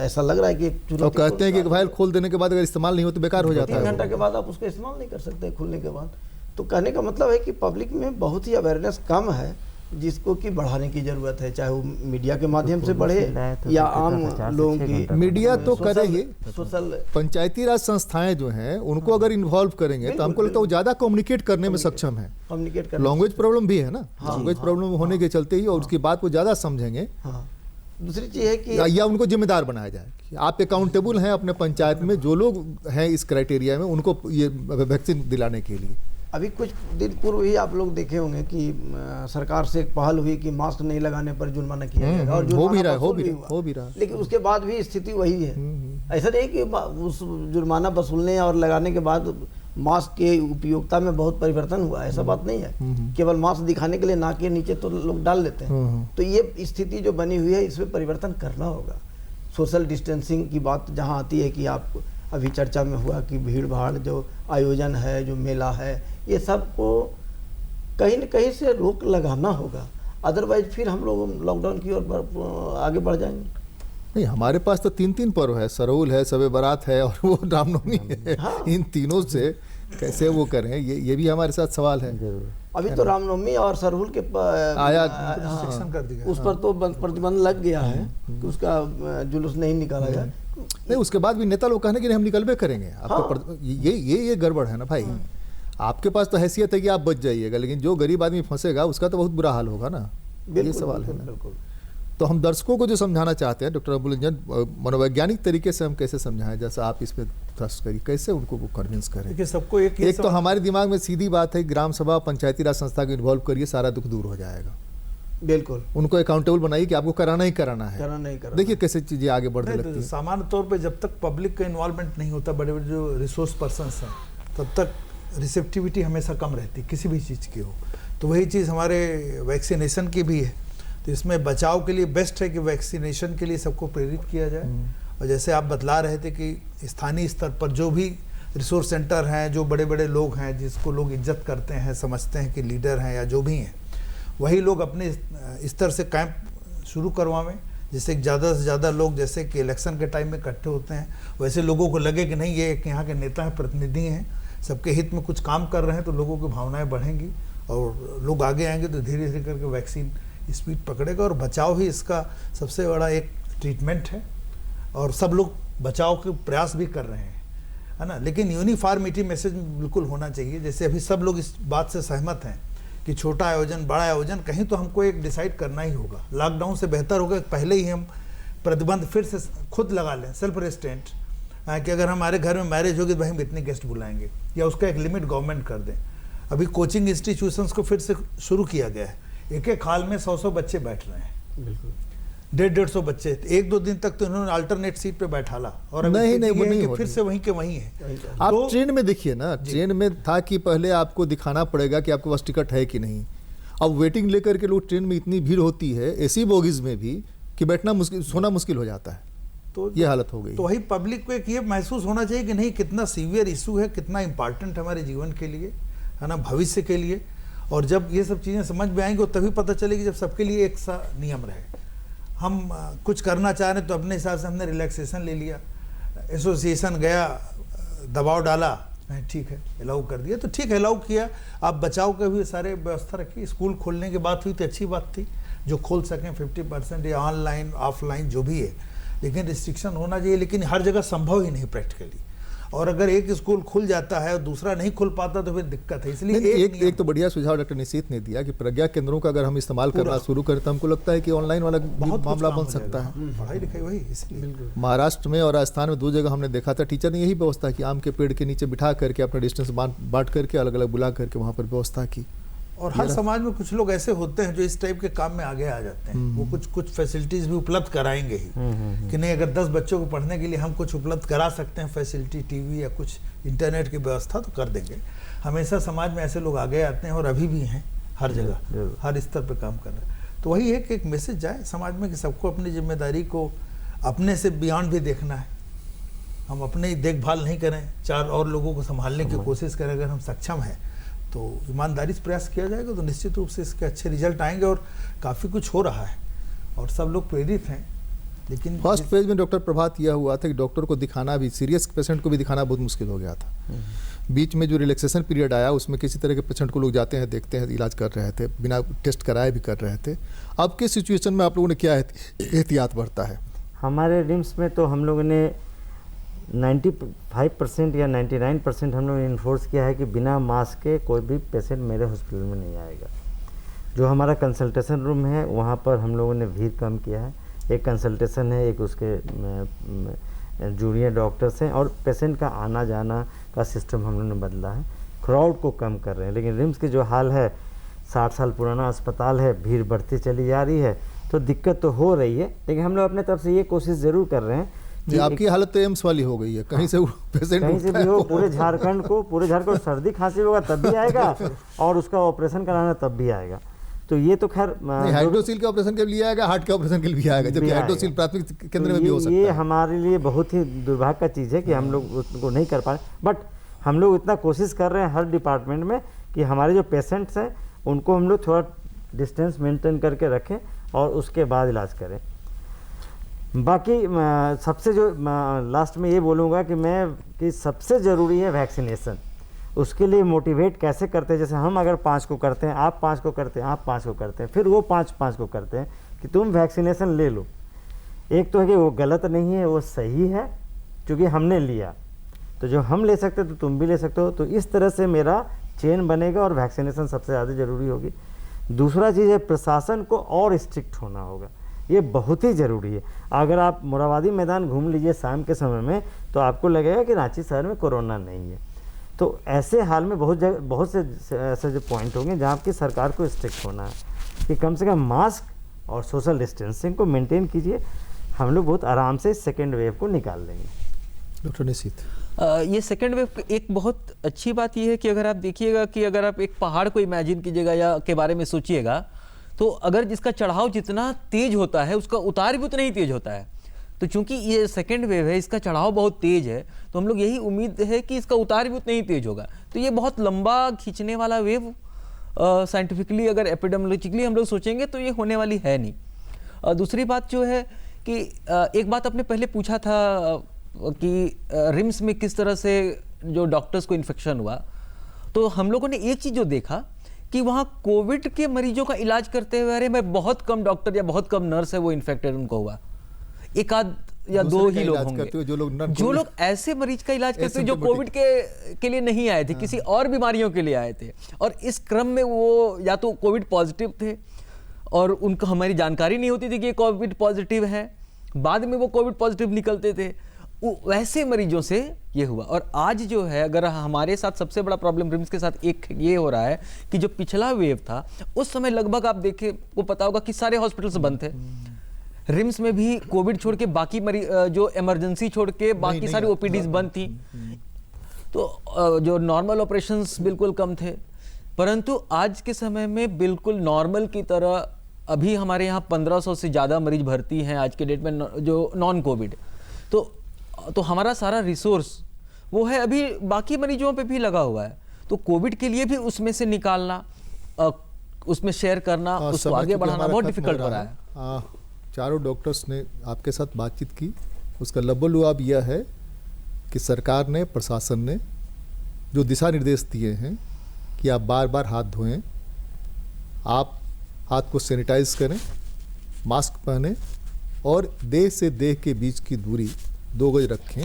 ऐसा लग रहा है कि तो कहते हैं कि एक फाइल खोल देने के बाद अगर इस्तेमाल नहीं हो तो बेकार हो जाता है। 3 घंटा के बाद आप उसका इस्तेमाल नहीं कर सकते खुलने के बाद। तो कहने का मतलब है कि पब्लिक में बहुत ही अवेयरनेस कम है, जिसको कि बढ़ाने की जरूरत है, चाहे वो मीडिया के माध्यम से बढ़े या आम लोगों की। मीडिया तो करे ही, सोशल पंचायती राज संस्थाएं जो हैं उनको अगर इन्वॉल्व करेंगे तो हमको लगता है वो ज्यादा कम्युनिकेट करने में सक्षम है। कम्युनिकेट करने, लैंग्वेज प्रॉब्लम भी है ना, लैंग्वेज प्रॉब्लम होने के चलते ही, और उसकी बात को ज्यादा समझेंगे। दूसरी चीज है कि या उनको जिम्मेदार बनाया जाए कि आप अकाउंटेबल हैं अपने पंचायत में, जो लोग हैं इस क्राइटेरिया में उनको ये वैक्सीन दिलाने के लिए। अभी कुछ दिन पूर्व ही आप लोग देखे होंगे कि सरकार से एक पहल हुई कि मास्क नहीं लगाने पर जुर्माना किया जाएगा, और हो भी जुर्माना रहा। लेकिन उसके बाद भी स्थिति वही है। ऐसा नहीं कि उस जुर्माना वसूलने और लगाने के बाद मास्क के उपयोगिता में बहुत परिवर्तन हुआ, ऐसा बात नहीं है। केवल मास्क दिखाने के लिए नाक के नीचे तो लोग डाल लेते हैं। तो ये स्थिति जो बनी हुई है इसमें परिवर्तन करना होगा। सोशल डिस्टेंसिंग की बात जहाँ आती है कि आप अभी चर्चा में हुआ कि भीड़ भाड़ जो आयोजन है, जो मेला है, ये सब को कहीं न कहीं से रोक लगाना होगा, अदरवाइज फिर हम लोग लॉकडाउन की ओर आगे बढ़ जाएंगे। नहीं, हमारे पास तो 3 पर्व है, सरहुल है, शब बारात है और वो रामनवमी है। इन तीनों से कैसे वो करें, ये भी हमारे साथ सवाल है। अभी तो रामनवमी और सरहुल के आया कर दिया, उस पर तो प्रतिबंध लग गया है कि उसका जुलूस नहीं निकाला जाए। नहीं, उसके बाद भी नेता लोग कहने कि नहीं हम निकलबे करेंगे। आपको ये गड़बड़ है ना भाई। आपके पास तो हैसियत है कि आप बच जाइएगा, लेकिन जो गरीब आदमी फंसेगा उसका तो बहुत बुरा हाल होगा ना। ये सवाल है ना। तो हम दर्शकों को जो समझाना चाहते हैं डॉक्टर अबुल रंजन, मनोवैज्ञानिक तरीके से हम कैसे समझाएं, जैसा आप इस पे थ्रस्ट करिए, कैसे उनको वो कन्विंस करें? देखिए, सबको एक तो हमारे दिमाग में सीधी बात है, ग्राम सभा पंचायती राज संस्था को इन्वॉल्व करिए, सारा दुख दूर हो जाएगा। बिल्कुल, उनको अकाउंटेबल बनाइए कि आपको कराना ही कराना है, कराना ही कराना। देखिए कैसे चीजें आगे बढ़ने लगती है। सामान्य तौर पे जब तक पब्लिक का इन्वॉल्वमेंट नहीं होता, बड़े बड़े जो रिसोर्स पर्सन्स हैं, तब तक रिसेप्टिविटी हमेशा कम रहती, किसी भी चीज़ की हो। तो वही चीज़ हमारे वैक्सीनेशन की भी है। तो इसमें बचाव के लिए बेस्ट है कि वैक्सीनेशन के लिए सबको प्रेरित किया जाए। और जैसे आप बतला रहे थे कि स्थानीय स्तर पर जो भी रिसोर्स सेंटर हैं, जो बड़े बड़े लोग हैं जिसको लोग इज्जत करते हैं, समझते हैं कि लीडर हैं या जो भी हैं, वही लोग अपने स्तर से कैंप शुरू करवाएं, जिससे ज़्यादा से ज़्यादा लोग, जैसे कि इलेक्शन के टाइम में इकट्ठे होते हैं, वैसे लोगों को लगे कि नहीं ये एक यहाँ के नेता हैं, प्रतिनिधि हैं, सबके हित में कुछ काम कर रहे हैं, तो लोगों की भावनाएं बढ़ेंगी और लोग आगे आएंगे, तो धीरे धीरे करके वैक्सीन स्पीड पकड़ेगा। और बचाव ही इसका सबसे बड़ा एक ट्रीटमेंट है और सब लोग बचाव के प्रयास भी कर रहे हैं, है ना। लेकिन यूनिफॉर्मिटी मैसेज बिल्कुल होना चाहिए। जैसे अभी सब लोग इस बात से सहमत हैं कि छोटा आयोजन, बड़ा आयोजन, कहीं तो हमको एक डिसाइड करना ही होगा। लॉकडाउन से बेहतर होगा पहले ही हम प्रतिबंध फिर से खुद लगा लें, सेल्फ रेस्ट्रेंट, कि अगर हमारे घर में मैरिज होगी तो भाई हम इतने गेस्ट बुलाएंगे, या उसका एक लिमिट गवर्नमेंट कर दें। अभी कोचिंग इंस्टीट्यूशंस को फिर से शुरू किया गया है, एक एक हाल में 100-100 बच्चे बैठ रहे हैं, बिल्कुल 150-150 बच्चे। 1-2 दिन तक तो इन्होंने अल्टरनेट सीट पे बैठाला और अभी नहीं, स्थिति वो ये है नहीं कि होती। फिर से वहीं के वहीं है। आप तो ट्रेन में देखिए ना, ट्रेन में था कि पहले आपको दिखाना पड़ेगा कि आपके पास टिकट है कि नहीं। अब वेटिंग लेकर के लोग, ट्रेन में इतनी भीड़ होती है एसी बोगीज में भी कि बैठना मुश्किल, सोना मुश्किल हो जाता है। तो ये हालत हो गई। तो वही पब्लिक को एक ये महसूस होना चाहिए कि नहीं, कितना सीवियर इशू है, कितना इंपॉर्टेंट हमारे जीवन के लिए, है ना, भविष्य के लिए। और जब ये सब चीज़ें समझ में आएंगी तभी पता चलेगी, जब सबके लिए एक सा नियम रहे। हम कुछ करना चाह रहे हैं तो अपने हिसाब से हमने रिलैक्सेशन ले लिया, एसोसिएशन गया, दबाव डाला, नहीं ठीक है अलाउ कर दिया, तो ठीक है अलाउ किया। आप बचाव के भी सारे व्यवस्था रखी। स्कूल खोलने की बात हुई तो अच्छी बात थी, जो खोल सकें 50% या ऑनलाइन ऑफलाइन जो भी है, लेकिन रिस्ट्रिक्शन होना चाहिए। लेकिन हर जगह संभव ही नहीं प्रैक्टिकली, और अगर एक स्कूल खुल जाता है और दूसरा नहीं खुल पाता तो फिर दिक्कत है। इसलिए एक तो बढ़िया सुझाव डॉक्टर निशीथ ने दिया कि प्रज्ञा केंद्रों का अगर हम इस्तेमाल करना शुरू करें तो हमको लगता है कि ऑनलाइन वाला मामला बन सकता है। पढ़ाई लिखाई वही, इसलिए महाराष्ट्र में और राजस्थान में 2 जगह हमने देखा था, टीचर ने यही व्यवस्था की, आम के पेड़ के नीचे बिठा करके अपना डिस्टेंस बांट करके अलग अलग बुला करके वहाँ पर व्यवस्था की। और हर समाज में कुछ लोग ऐसे होते हैं जो इस टाइप के काम में आगे आ जाते हैं। वो कुछ फैसिलिटीज भी उपलब्ध कराएंगे ही, कि नहीं अगर 10 बच्चों को पढ़ने के लिए हम कुछ उपलब्ध करा सकते हैं, फैसिलिटी, टीवी या कुछ इंटरनेट की व्यवस्था, तो कर देंगे। हमेशा समाज में ऐसे लोग आगे आते हैं और अभी भी हैं, हर जगह हर स्तर पर काम कर रहे हैं। तो वही है कि एक मैसेज जाए समाज में कि सबको अपनी जिम्मेदारी को अपने से बियॉन्ड भी देखना है। हम अपने ही देखभाल नहीं करें, 4 और लोगों को संभालने की कोशिश करें। अगर हम सक्षम हैं तो ईमानदारी से प्रयास किया जाएगा तो निश्चित रूप से इसके अच्छे रिजल्ट आएंगे। और काफ़ी कुछ हो रहा है और सब लोग प्रेरित हैं। लेकिन फर्स्ट फेज में डॉक्टर प्रभात यह हुआ था कि डॉक्टर को दिखाना भी, सीरियस पेशेंट को भी दिखाना बहुत मुश्किल हो गया था। बीच में जो रिलैक्सेशन पीरियड आया उसमें किसी तरह के पेशेंट को लोग जाते हैं, देखते हैं, इलाज कर रहे थे, बिना टेस्ट कराए भी कर रहे थे। अब के सिचुएशन में आप लोगों ने क्या एहतियात बरता है? हमारे रिम्स में तो हम लोगों ने 95% या 99% हम लोगों ने इन्फोर्स किया है कि बिना मास्क के कोई भी पेशेंट मेरे हॉस्पिटल में नहीं आएगा। जो हमारा कंसल्टेशन रूम है वहाँ पर हम लोगों ने भीड़ कम किया है। एक कंसल्टेशन है, एक उसके जूनियर डॉक्टर्स हैं, और पेशेंट का आना जाना का सिस्टम हम लोगों ने बदला है। क्राउड को कम कर रहे हैं। लेकिन रिम्स की जो हाल है, 60 साल पुराना अस्पताल है, भीड़ बढ़ती चली जा रही है, तो दिक्कत तो हो रही है। लेकिन हम लोग अपने तरफ से ये कोशिश ज़रूर कर रहे हैं जी। आपकी हालत तो एम्स वाली हो गई है, कहीं से पेशेंट कहीं से भी हो, पूरे झारखंड को सर्दी खांसी होगा तब भी आएगा, और उसका ऑपरेशन कराना तब भी आएगा। तो ये तो खैर हाइड्रोसील के ऑपरेशन के लिए आएगा, हार्ट के ऑपरेशन के लिए भी आएगा, जबकि हाइड्रोसील प्राथमिक केंद्र में भी हो सकता है। ये हमारे लिए बहुत ही दुर्भाग्य का चीज़ है कि हम लोग उसको नहीं कर पाए। बट हम लोग इतना कोशिश कर रहे हैं हर डिपार्टमेंट में कि हमारे जो पेशेंट्स हैं उनको हम लोग थोड़ा डिस्टेंस मेंटेन करके रखें और उसके बाद इलाज करें। बाकी सबसे जो लास्ट में ये बोलूँगा कि सबसे ज़रूरी है वैक्सीनेशन। उसके लिए मोटिवेट कैसे करते हैं, जैसे हम अगर 5 को करते हैं, आप 5 को करते हैं, आप 5 को करते हैं, फिर वो 5 को करते हैं कि तुम वैक्सीनेशन ले लो। एक तो है कि वो गलत नहीं है, वो सही है, क्योंकि हमने लिया, तो जो हम ले सकते तो तुम भी ले सकते हो। तो इस तरह से मेरा चेन बनेगा और वैक्सीनेशन सबसे ज़्यादा ज़रूरी होगी। दूसरा चीज़ है, प्रशासन को और स्ट्रिक्ट होना होगा, ये बहुत ही ज़रूरी है। अगर आप मोराबादी मैदान घूम लीजिए शाम के समय में तो आपको लगेगा कि रांची शहर में कोरोना नहीं है। तो ऐसे हाल में बहुत से ऐसे जो पॉइंट होंगे जहाँ की सरकार को स्ट्रिक्ट होना है कि कम से कम मास्क और सोशल डिस्टेंसिंग को मेंटेन कीजिए। हम लोग बहुत आराम से सेकेंड वेव को निकाल लेंगे। डॉक्टर निशीथ, ये सेकेंड वेव एक बहुत अच्छी बात ये है कि अगर आप देखिएगा कि अगर आप एक पहाड़ को इमेजिन कीजिएगा या के बारे में सोचिएगा तो अगर जिसका चढ़ाव जितना तेज होता है उसका उतार भी उतना ही तेज होता है। तो चूंकि ये सेकेंड वेव है, इसका चढ़ाव बहुत तेज है, तो हम लोग यही उम्मीद है कि इसका उतार भी उतना ही तेज होगा। तो ये बहुत लंबा खींचने वाला वेव साइंटिफिकली अगर एपिडेमियोलॉजिकली हम लोग सोचेंगे तो ये होने वाली है नहीं। दूसरी बात जो है कि एक बात आपने पहले पूछा था कि रिम्स में किस तरह से जो डॉक्टर्स को इन्फेक्शन हुआ, तो हम लोगों ने एक चीज़ जो देखा कि वहाँ कोविड के मरीजों का इलाज करते हुए अरे मैं बहुत कम डॉक्टर या बहुत कम नर्स है वो इन्फेक्टेड उनको हुआ, एक आध या दो ही लोग होंगे जो लोग ऐसे मरीज का इलाज करते हैं जो कोविड के लिए नहीं आए थे, किसी और बीमारियों के लिए आए थे, और इस क्रम में वो या तो कोविड पॉजिटिव थे और उनको हमारी जानकारी नहीं होती थी कि ये कोविड पॉजिटिव है, बाद में वो कोविड पॉजिटिव निकलते थे, वैसे मरीजों से ये हुआ। और आज जो है अगर हमारे साथ सबसे बड़ा प्रॉब्लम रिम्स के साथ एक ये हो रहा है कि जो पिछला वेव था उस समय लगभग आप देखें को पता होगा कि सारे हॉस्पिटल्स बंद थे। रिम्स में भी कोविड छोड़ के बाकी जो इमरजेंसी छोड़ के बाकी सारी ओपीडीज बंद थी, तो जो नॉर्मल ऑपरेशंस बिल्कुल कम थे। परंतु आज के समय में बिल्कुल नॉर्मल की तरह अभी हमारे यहाँ 1500 से ज़्यादा मरीज भर्ती हैं आज के डेट में जो नॉन कोविड। तो हमारा सारा रिसोर्स वो है अभी बाकी मरीजों पे भी लगा हुआ है, तो कोविड के लिए भी उसमें से निकालना, उसमें शेयर करना, उसको आगे बढ़ाना बहुत डिफिकल्ट हो रहा है। चारों डॉक्टर्स ने आपके साथ बातचीत की, उसका लबोलुआब यह है कि सरकार ने, प्रशासन ने जो दिशा निर्देश दिए हैं कि आप बार बार हाथ धोएं, आप हाथ को सैनिटाइज करें, मास्क पहनें और देह से देह के बीच की दूरी 2 गज रखें।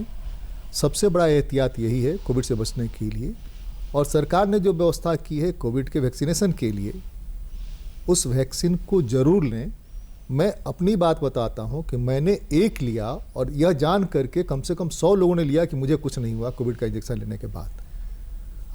सबसे बड़ा एहतियात यही है कोविड से बचने के लिए। और सरकार ने जो व्यवस्था की है कोविड के वैक्सीनेशन के लिए, उस वैक्सीन को ज़रूर लें। मैं अपनी बात बताता हूं कि मैंने एक लिया और यह जान करके कम से कम 100 लोगों ने लिया कि मुझे कुछ नहीं हुआ कोविड का इंजेक्शन लेने के बाद।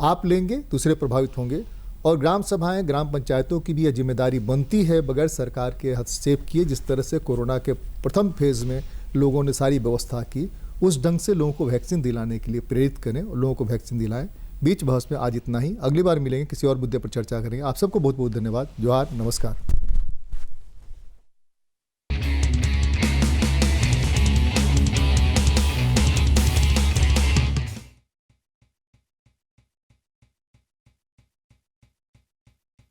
आप लेंगे, दूसरे प्रभावित होंगे। और ग्राम सभाएं, ग्राम पंचायतों की भी यह जिम्मेदारी बनती है बगैर सरकार के हस्तक्षेप किए, जिस तरह से कोरोना के प्रथम फेज में लोगों ने सारी व्यवस्था की, उस ढंग से लोगों को वैक्सीन दिलाने के लिए प्रेरित करें और लोगों को वैक्सीन दिलाएं। बीच बहस में आज इतना ही, अगली बार मिलेंगे, किसी और मुद्दे पर चर्चा करेंगे। आप सबको बहुत बहुत धन्यवाद। जोहार, नमस्कार।